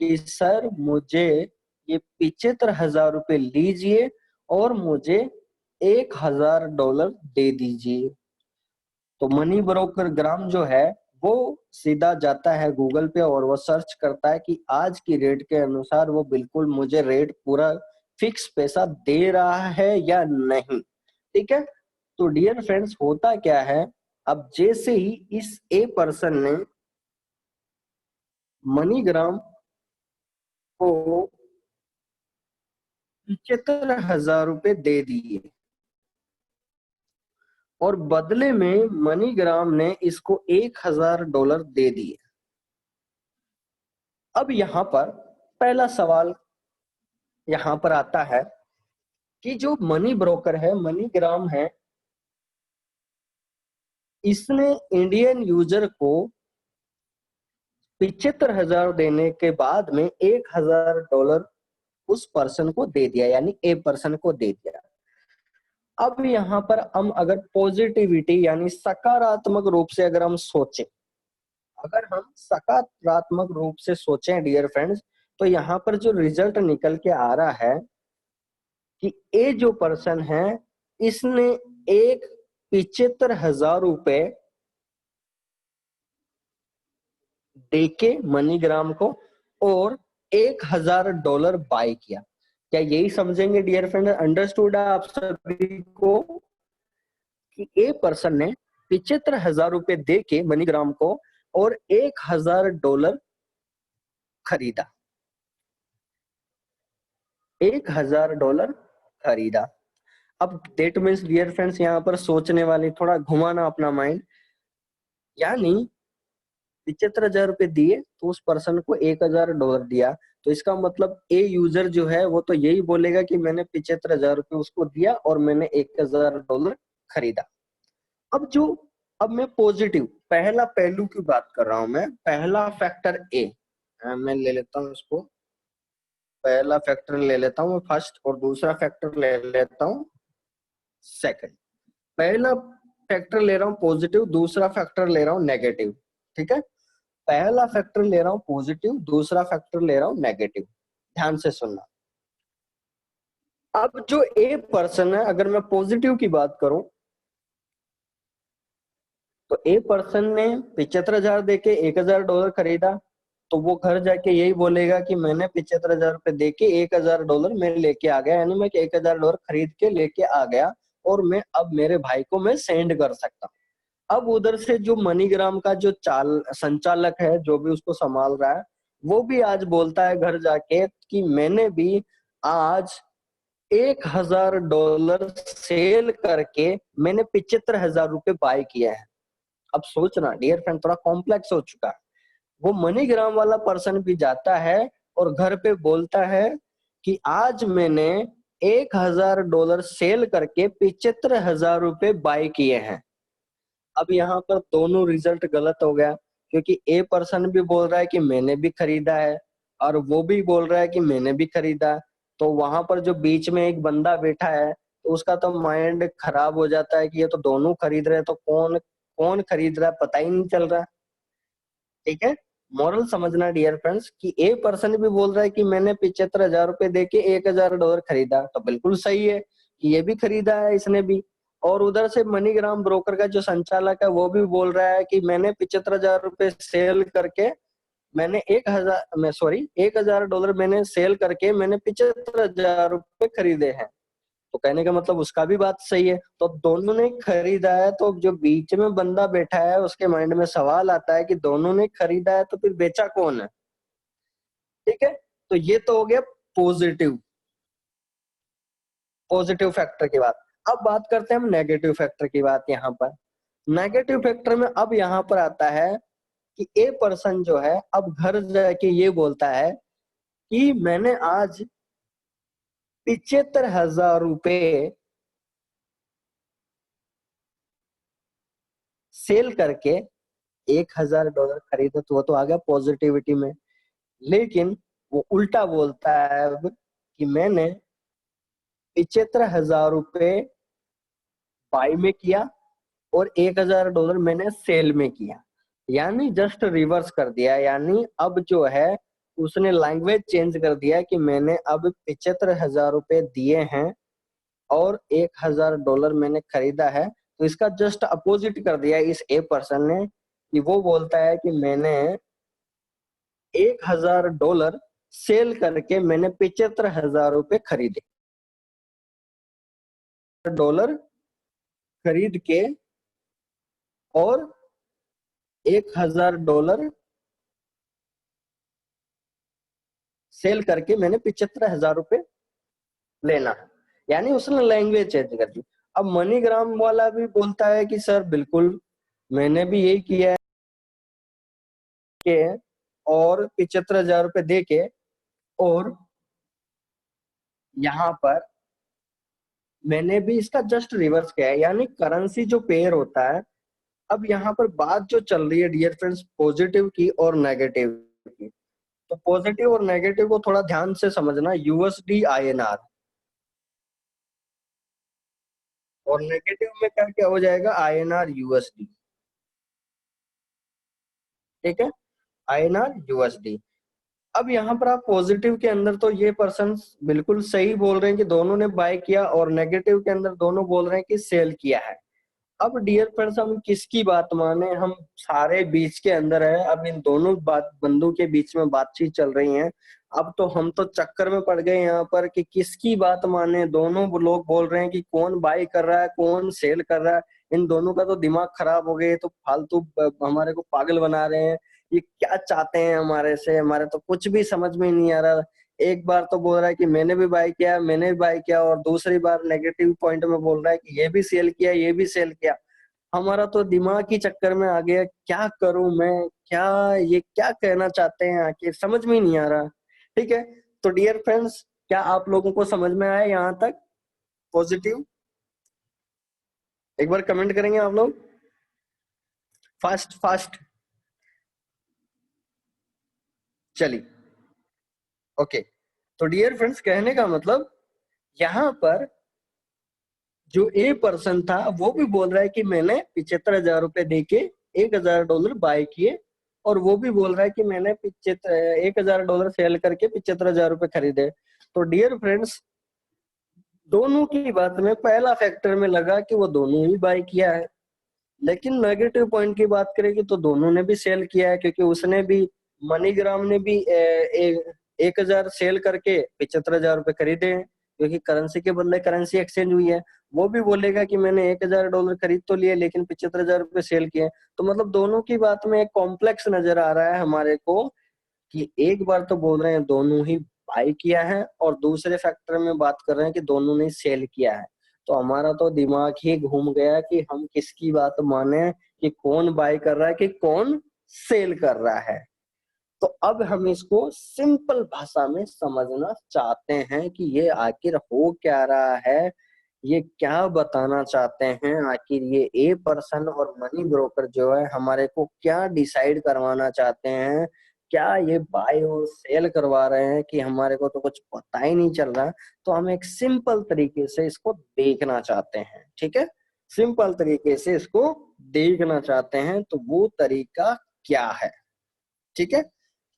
कि सर मुझे ये 75,000 रुपए लीजिए और मुझे $1,000 दे दीजिए। तो मनी ब्रोकर ग्राम जो है वो सीधा जाता है गूगल पे और वो सर्च करता है कि आज की रेट के अनुसार वो बिल्कुल मुझे रेट पूरा फिक्स पैसा दे रहा है या नहीं, ठीक है। तो डियर फ्रेंड्स, होता क्या है, अब जैसे ही इस ए पर्सन ने मनीग्राम को 75,000 रुपए दे दिए और बदले में मनीग्राम ने इसको $1,000 दे दिए। अब यहाँ पर पहला सवाल यहाँ पर आता है कि जो मनी ब्रोकर है, मनीग्राम है, इसने इंडियन यूजर को 75,000 देने के बाद में $1,000 उस पर्सन को दे दिया, यानी ए पर्सन को दे दिया। अब यहाँ पर हम अगर पॉजिटिविटी यानी सकारात्मक रूप से अगर हम सोचें, अगर हम सकारात्मक रूप से सोचें डियर फ्रेंड्स, तो यहाँ पर जो रिजल्ट निकल के आ रहा है कि ए जो पर्सन है इसने 75,000 रुपए देके मनीग्राम को और $1,000 बाय किया। क्या यही समझेंगे डियर फ्रेंड? अंडरस्टूड आप सभी को कि ए पर्सन ने 75,000 रुपए दे के मनीग्राम को और $1,000 खरीदा, $1,000 खरीदा। अब दैट मीन्स डियर फ्रेंड्स, यहाँ पर सोचने वाले थोड़ा घुमाना अपना माइंड, यानी 75,000 रुपए दिए तो उस पर्सन को $1,000 दिया, तो इसका मतलब ए यूजर जो है वो तो यही बोलेगा कि मैंने 75,000 रुपए उसको दिया और मैंने $1,000 खरीदा। अब जो अब मैं पॉजिटिव पहला पहलू की बात कर रहा हूं, मैं पहला फैक्टर ए, मैं ले लेता हूं इसको, पहला फैक्टर ले लेता हूं फर्स्ट और दूसरा फैक्टर ले लेता हूं सेकंड। पहला फैक्टर ले रहा हूं पॉजिटिव, दूसरा फैक्टर ले रहा हूं नेगेटिव, ठीक है। पहला फैक्टर ले रहा हूं पॉजिटिव, दूसरा फैक्टर ले रहा हूं नेगेटिव। ध्यान से सुनना। अब जो ए पर्सन है, अगर मैं पॉजिटिव की बात करूं तो ए पर्सन ने 75,000 देके $1,000 खरीदा, तो वो घर जाके यही बोलेगा कि मैंने 75,000 रुपए देके $1,000 मैं लेके आ गया, यानी मैं $1,000 खरीद के लेके आ गया और मैं अब मेरे भाई को मैं सेंड कर सकता हूँ। अब उधर से जो मनीग्राम का जो संचालक है, जो भी उसको संभाल रहा है, वो भी आज बोलता है घर जाके कि मैंने भी आज $1,000 सेल करके मैंने 75,000 रुपए बाय किया है। अब सोचना डियर फ्रेंड, थोड़ा कॉम्प्लेक्स हो चुका है। वो मनीग्राम वाला पर्सन भी जाता है और घर पे बोलता है कि आज मैंने $1,000 सेल करके 75,000 रुपए बाय किए हैं। अब यहाँ पर दोनों रिजल्ट गलत हो गया, क्योंकि ए पर्सन भी बोल रहा है कि मैंने भी खरीदा है और वो भी बोल रहा है कि मैंने भी खरीदा। तो वहां पर जो बीच में एक बंदा बैठा है, तो उसका तो माइंड खराब हो जाता है कि ये तो दोनों खरीद रहे हैं, तो कौन कौन खरीद रहा है पता ही नहीं चल रहा, ठीक है। मॉरल समझना डियर फ्रेंड्स कि ए पर्सन भी बोल रहा है कि मैंने 75,000 रुपए देके $1,000 खरीदा, तो बिल्कुल सही है कि ये भी खरीदा है इसने भी। और उधर से मनीग्राम ब्रोकर का जो संचालक है वो भी बोल रहा है कि मैंने 75,000 रुपए सेल करके मैंने 1,000 मैंने सेल करके मैंने 75,000 रुपए खरीदे हैं। तो कहने का मतलब उसका भी बात सही है, तो दोनों ने खरीदा है। तो जो बीच में बंदा बैठा है उसके माइंड में सवाल आता है कि दोनों ने खरीदा है तो फिर बेचा कौन है, ठीक है। तो ये तो हो गया पॉजिटिव पॉजिटिव फैक्टर की बात। अब बात करते हैं हम नेगेटिव फैक्टर की बात यहाँ पर। नेगेटिव फैक्टर में अब यहाँ पर आता है कि ए पर्सन जो है अब घर जाके ये बोलता है कि मैंने आज 75,000 रुपए सेल करके $1,000 खरीदे, तो वो तो आ गया पॉजिटिविटी में। लेकिन वो उल्टा बोलता है अब कि मैंने 75,000 रुपए बाई में किया और $1,000 मैंने सेल में किया, यानी जस्ट रिवर्स कर दिया। यानी अब जो है उसने लैंग्वेज चेंज कर दिया कि मैंने अब 75,000 रुपए दिए हैं और $1,000 मैंने खरीदा है। तो इसका जस्ट अपोजिट कर दिया इस ए पर्सन ने, कि वो बोलता है कि मैंने $1,000 सेल करके मैंने 75,000 रुपए खरीदे। डॉलर खरीद के और $1,000 सेल करके मैंने 75,000 रुपए लेना है। यानी उसने लैंग्वेज चेंज कर दी। अब मनीग्राम वाला भी बोलता है कि सर बिल्कुल मैंने भी यही किया है के और 75,000 रुपए दे के, और यहाँ पर मैंने भी इसका जस्ट रिवर्स किया है। यानी करेंसी जो पेयर होता है, अब यहाँ पर बात जो चल रही है डियर फ्रेंड्स पॉजिटिव की और नेगेटिव की, तो पॉजिटिव और नेगेटिव को थोड़ा ध्यान से समझना। यूएसडी आईएनआर और नेगेटिव में क्या क्या हो जाएगा, आईएनआर यूएसडी। ठीक है, आईएनआर यूएसडी। अब यहाँ पर आप पॉजिटिव के अंदर तो ये पर्सन बिल्कुल सही बोल रहे हैं कि दोनों ने बाय किया, और नेगेटिव के अंदर दोनों बोल रहे हैं कि सेल किया है। अब डियर फ्रेंड्स हम किसकी बात माने, हम सारे बीच के अंदर है। अब इन दोनों बात बंधु के बीच में बातचीत चल रही है। अब तो हम तो चक्कर में पड़ गए यहाँ पर कि किसकी बात माने। दोनों लोग बोल रहे हैं कि कौन बाय कर रहा है कौन सेल कर रहा है। इन दोनों का तो दिमाग खराब हो गए, तो फालतू हमारे को पागल बना रहे हैं। ये क्या चाहते हैं हमारे से, हमारे तो कुछ भी समझ में नहीं आ रहा। एक बार तो बोल रहा है कि मैंने भी बाय किया मैंने भी बाय किया, और दूसरी बार नेगेटिव पॉइंट में बोल रहा है कि ये भी सेल किया ये भी सेल किया। हमारा तो दिमाग ही चक्कर में आ गया। क्या करूं मैं, क्या ये क्या कहना चाहते हैं आखिर, समझ में ही नहीं आ रहा। ठीक है, तो डियर फ्रेंड्स क्या आप लोगों को समझ में आया यहाँ तक पॉजिटिव? एक बार कमेंट करेंगे आप लोग, फास्ट फास्ट। चलिए, ओके। तो डियर फ्रेंड्स कहने का मतलब यहाँ पर जो ए पर्सन था वो भी बोल रहा है कि मैंने 75,000 रुपए दे के $1,000 बाय किए, और वो भी बोल रहा है कि मैंने 1,000 डॉलर सेल करके 75,000 रुपए खरीदे। तो डियर फ्रेंड्स दोनों की बात में पहला फैक्टर में लगा कि वो दोनों ही बाय किया है, लेकिन नेगेटिव पॉइंट की बात करेंगे तो दोनों ने भी सेल किया है, क्योंकि उसने भी, मनीग्राम ने भी 1,000 सेल करके 75,000 रुपए खरीदे हैं, क्योंकि करेंसी के बदले करेंसी एक्सचेंज हुई है। वो भी बोलेगा कि मैंने $1,000 खरीद तो लिए लेकिन 75,000 रुपए सेल किए। तो मतलब दोनों की बात में एक कॉम्प्लेक्स नजर आ रहा है हमारे को, कि एक बार तो बोल रहे हैं दोनों ही बाय किया है, और दूसरे फैक्टर में बात कर रहे हैं कि दोनों ने सेल किया है। तो हमारा तो दिमाग ही घूम गया कि हम किसकी बात माने, कि कौन बाय कर रहा है कि कौन सेल कर रहा है। तो अब हम इसको सिंपल भाषा में समझना चाहते हैं कि ये आखिर हो क्या रहा है, ये क्या बताना चाहते हैं। आखिर ये ए पर्सन और मनी ब्रोकर जो है हमारे को क्या डिसाइड करवाना चाहते हैं, क्या ये बाय और सेल करवा रहे हैं, कि हमारे को तो कुछ पता ही नहीं चल रहा। तो हम एक सिंपल तरीके से इसको देखना चाहते हैं। ठीक है, सिंपल तरीके से इसको देखना चाहते हैं, तो वो तरीका क्या है। ठीक है,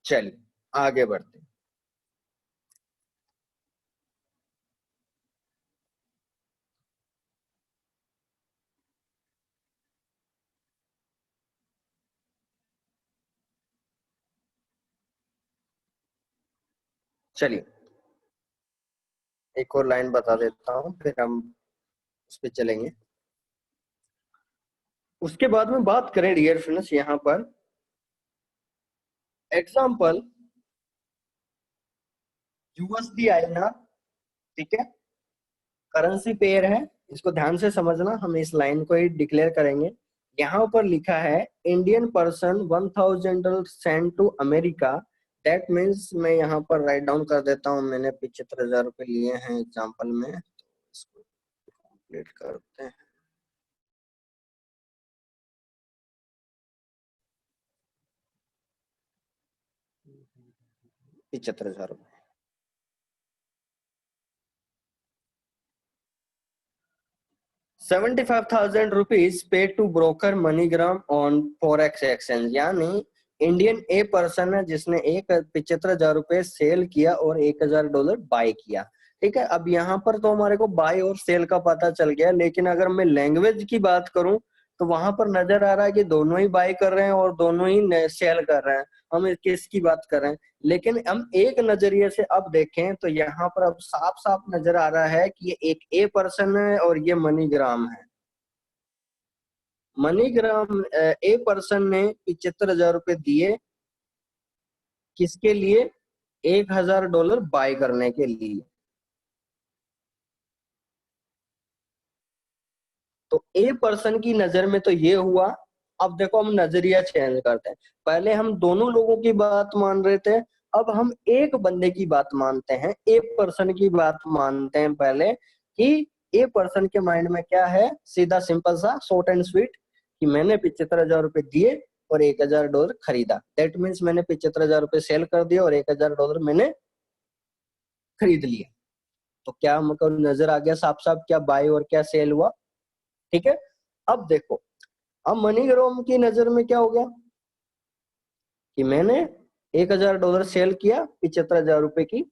चलिए आगे बढ़ते हैं। चलिए एक और लाइन बता देता हूँ फिर हम उस पर चलेंगे। उसके बाद में बात करें डियर फ्रेंड्स यहाँ पर एग्जाम्पल यूएसडी आईएनआर। ठीक है, करेंसी पेयर है, इसको ध्यान से समझना, हम इस लाइन को ही डिक्लेयर करेंगे। यहाँ पर लिखा है Indian person $1000 send to America. That means मैं यहाँ पर राइट डाउन कर देता हूँ, मैंने 75,000 रुपये लिए हैं एग्जाम्पल में, तो इसको कंप्लीट करते हैं। 75,000 रुपये। 75,000 rupees paid to broker MoneyGram on Forex exchange, यानी इंडियन ए पर्सन है जिसने 75,000 रुपये सेल किया और $1,000 बाय किया। ठीक है, अब यहाँ पर तो हमारे को बाय और सेल का पता चल गया, लेकिन अगर मैं लैंग्वेज की बात करूं तो वहां पर नजर आ रहा है कि दोनों ही बाय कर रहे हैं और दोनों ही सेल कर रहे हैं। हम किसकी बात कर रहे हैं, लेकिन हम एक नजरिए से अब देखें तो यहाँ पर अब साफ साफ नजर आ रहा है कि ये एक ए पर्सन है और ये मनीग्राम है। मनीग्राम ए पर्सन ने 75,000 रुपये दिए, किसके लिए, $1,000 बाय करने के लिए। तो ए पर्सन की नजर में तो ये हुआ। अब देखो हम नजरिया चेंज करते हैं, पहले हम दोनों लोगों की बात मान रहे थे, अब हम एक बंदे की बात मानते हैं, ए पर्सन की बात मानते हैं पहले, कि ए पर्सन के माइंड में क्या है, सीधा सिंपल सा शॉर्ट एंड स्वीट, कि मैंने 75,000 रुपये दिए और $1,000 खरीदा। दैट मीन्स मैंने 75,000 रुपये सेल कर दिया और $1,000 मैंने खरीद लिया। तो क्या हमको नजर आ गया साफ साफ क्या बाय और क्या सेल हुआ। ठीक है, अब देखो, अब मनीग्राम की नजर में क्या हो गया कि मैंने $1,000 सेल किया 75,000 रुपए की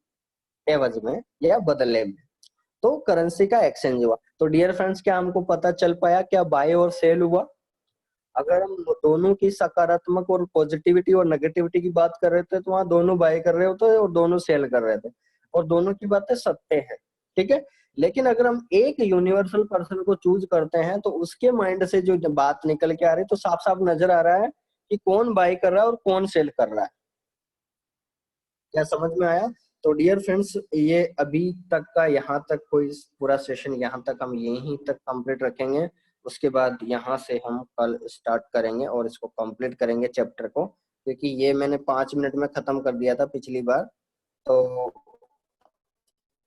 एवज में या बदले में, तो करेंसी का एक्सचेंज हुआ। तो डियर फ्रेंड्स, क्या हमको पता चल पाया क्या बाय और सेल हुआ। अगर हम दोनों की सकारात्मक और पॉजिटिविटी और नेगेटिविटी की बात कर रहे थे तो वहां दोनों बाय कर रहे होते और दोनों सेल कर रहे थे और दोनों की बातें सत्य है। ठीक है, लेकिन अगर हम एक यूनिवर्सल पर्सन को चूज करते हैं तो उसके माइंड से जो बात निकल के आ रही है तो साफ साफ नजर आ रहा है कि कौन बाय कर रहा है और कौन सेल कर रहा है। क्या समझ में आया। तो डियर फ्रेंड्स, ये अभी तक का यहाँ तक कोई पूरा सेशन यहाँ तक हम यहीं तक कंप्लीट रखेंगे। उसके बाद यहाँ से हम कल स्टार्ट करेंगे और इसको कंप्लीट करेंगे चैप्टर को, क्योंकि ये मैंने 5 मिनट में खत्म कर दिया था पिछली बार। तो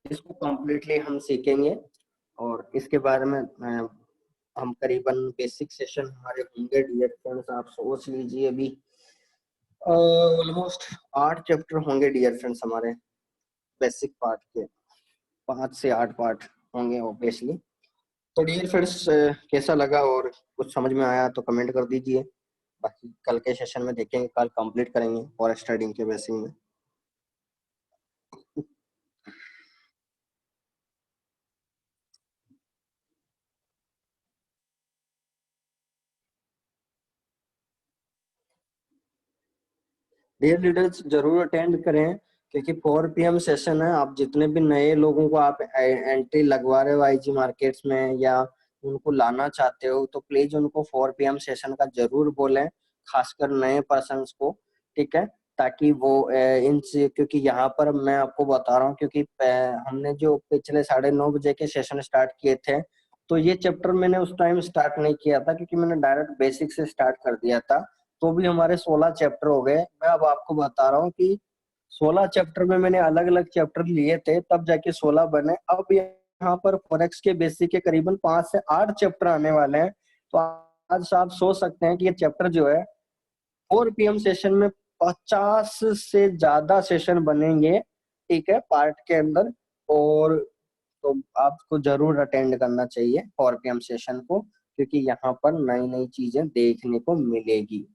इसको कंप्लीटली हम सीखेंगे और इसके बारे में हम करीबन बेसिक सेशन हमारे होंगे। डियर फ्रेंड्स, आप सोच लीजिए अभी ऑलमोस्ट 8 चैप्टर होंगे डियर फ्रेंड्स हमारे बेसिक पार्ट के, 5 से 8 पार्ट होंगे ऑब्वियसली। तो डियर फ्रेंड्स, कैसा लगा और कुछ समझ में आया तो कमेंट कर दीजिए। बाकी कल के सेशन में देखेंगे, कल कंप्लीट करेंगे फॉरेक्स ट्रेडिंग के बेसिक में। डियर लीडर्स, जरूर अटेंड करें क्योंकि 4 PM सेशन है। आप जितने भी नए लोगों को आप एंट्री लगवा रहे हो आईजी मार्केट्स में या उनको लाना चाहते हो तो प्लीज उनको 4 PM सेशन का जरूर बोलें, खासकर नए पर्सन्स को। ठीक है, ताकि वो इनसे, क्योंकि यहाँ पर मैं आपको बता रहा हूँ, क्योंकि हमने जो पिछले 9:30 बजे के सेशन स्टार्ट किए थे तो ये चैप्टर मैंने उस टाइम स्टार्ट नहीं किया था, क्योंकि मैंने डायरेक्ट बेसिक से स्टार्ट कर दिया था। तो भी हमारे 16 चैप्टर हो गए। मैं अब आपको बता रहा हूँ कि 16 चैप्टर में मैंने अलग अलग चैप्टर लिए थे तब जाके 16 बने। अब यहाँ पर फॉरेक्स के बेसिक के करीबन 5 से 8 चैप्टर आने वाले हैं। तो आज आप सोच सकते हैं कि ये चैप्टर जो है 4 PM सेशन में 50 से ज्यादा सेशन बनेंगे। ठीक है, पार्ट के अंदर। और तो आपको जरूर अटेंड करना चाहिए 4 PM सेशन को, क्योंकि यहाँ पर नई नई चीजें देखने को मिलेगी।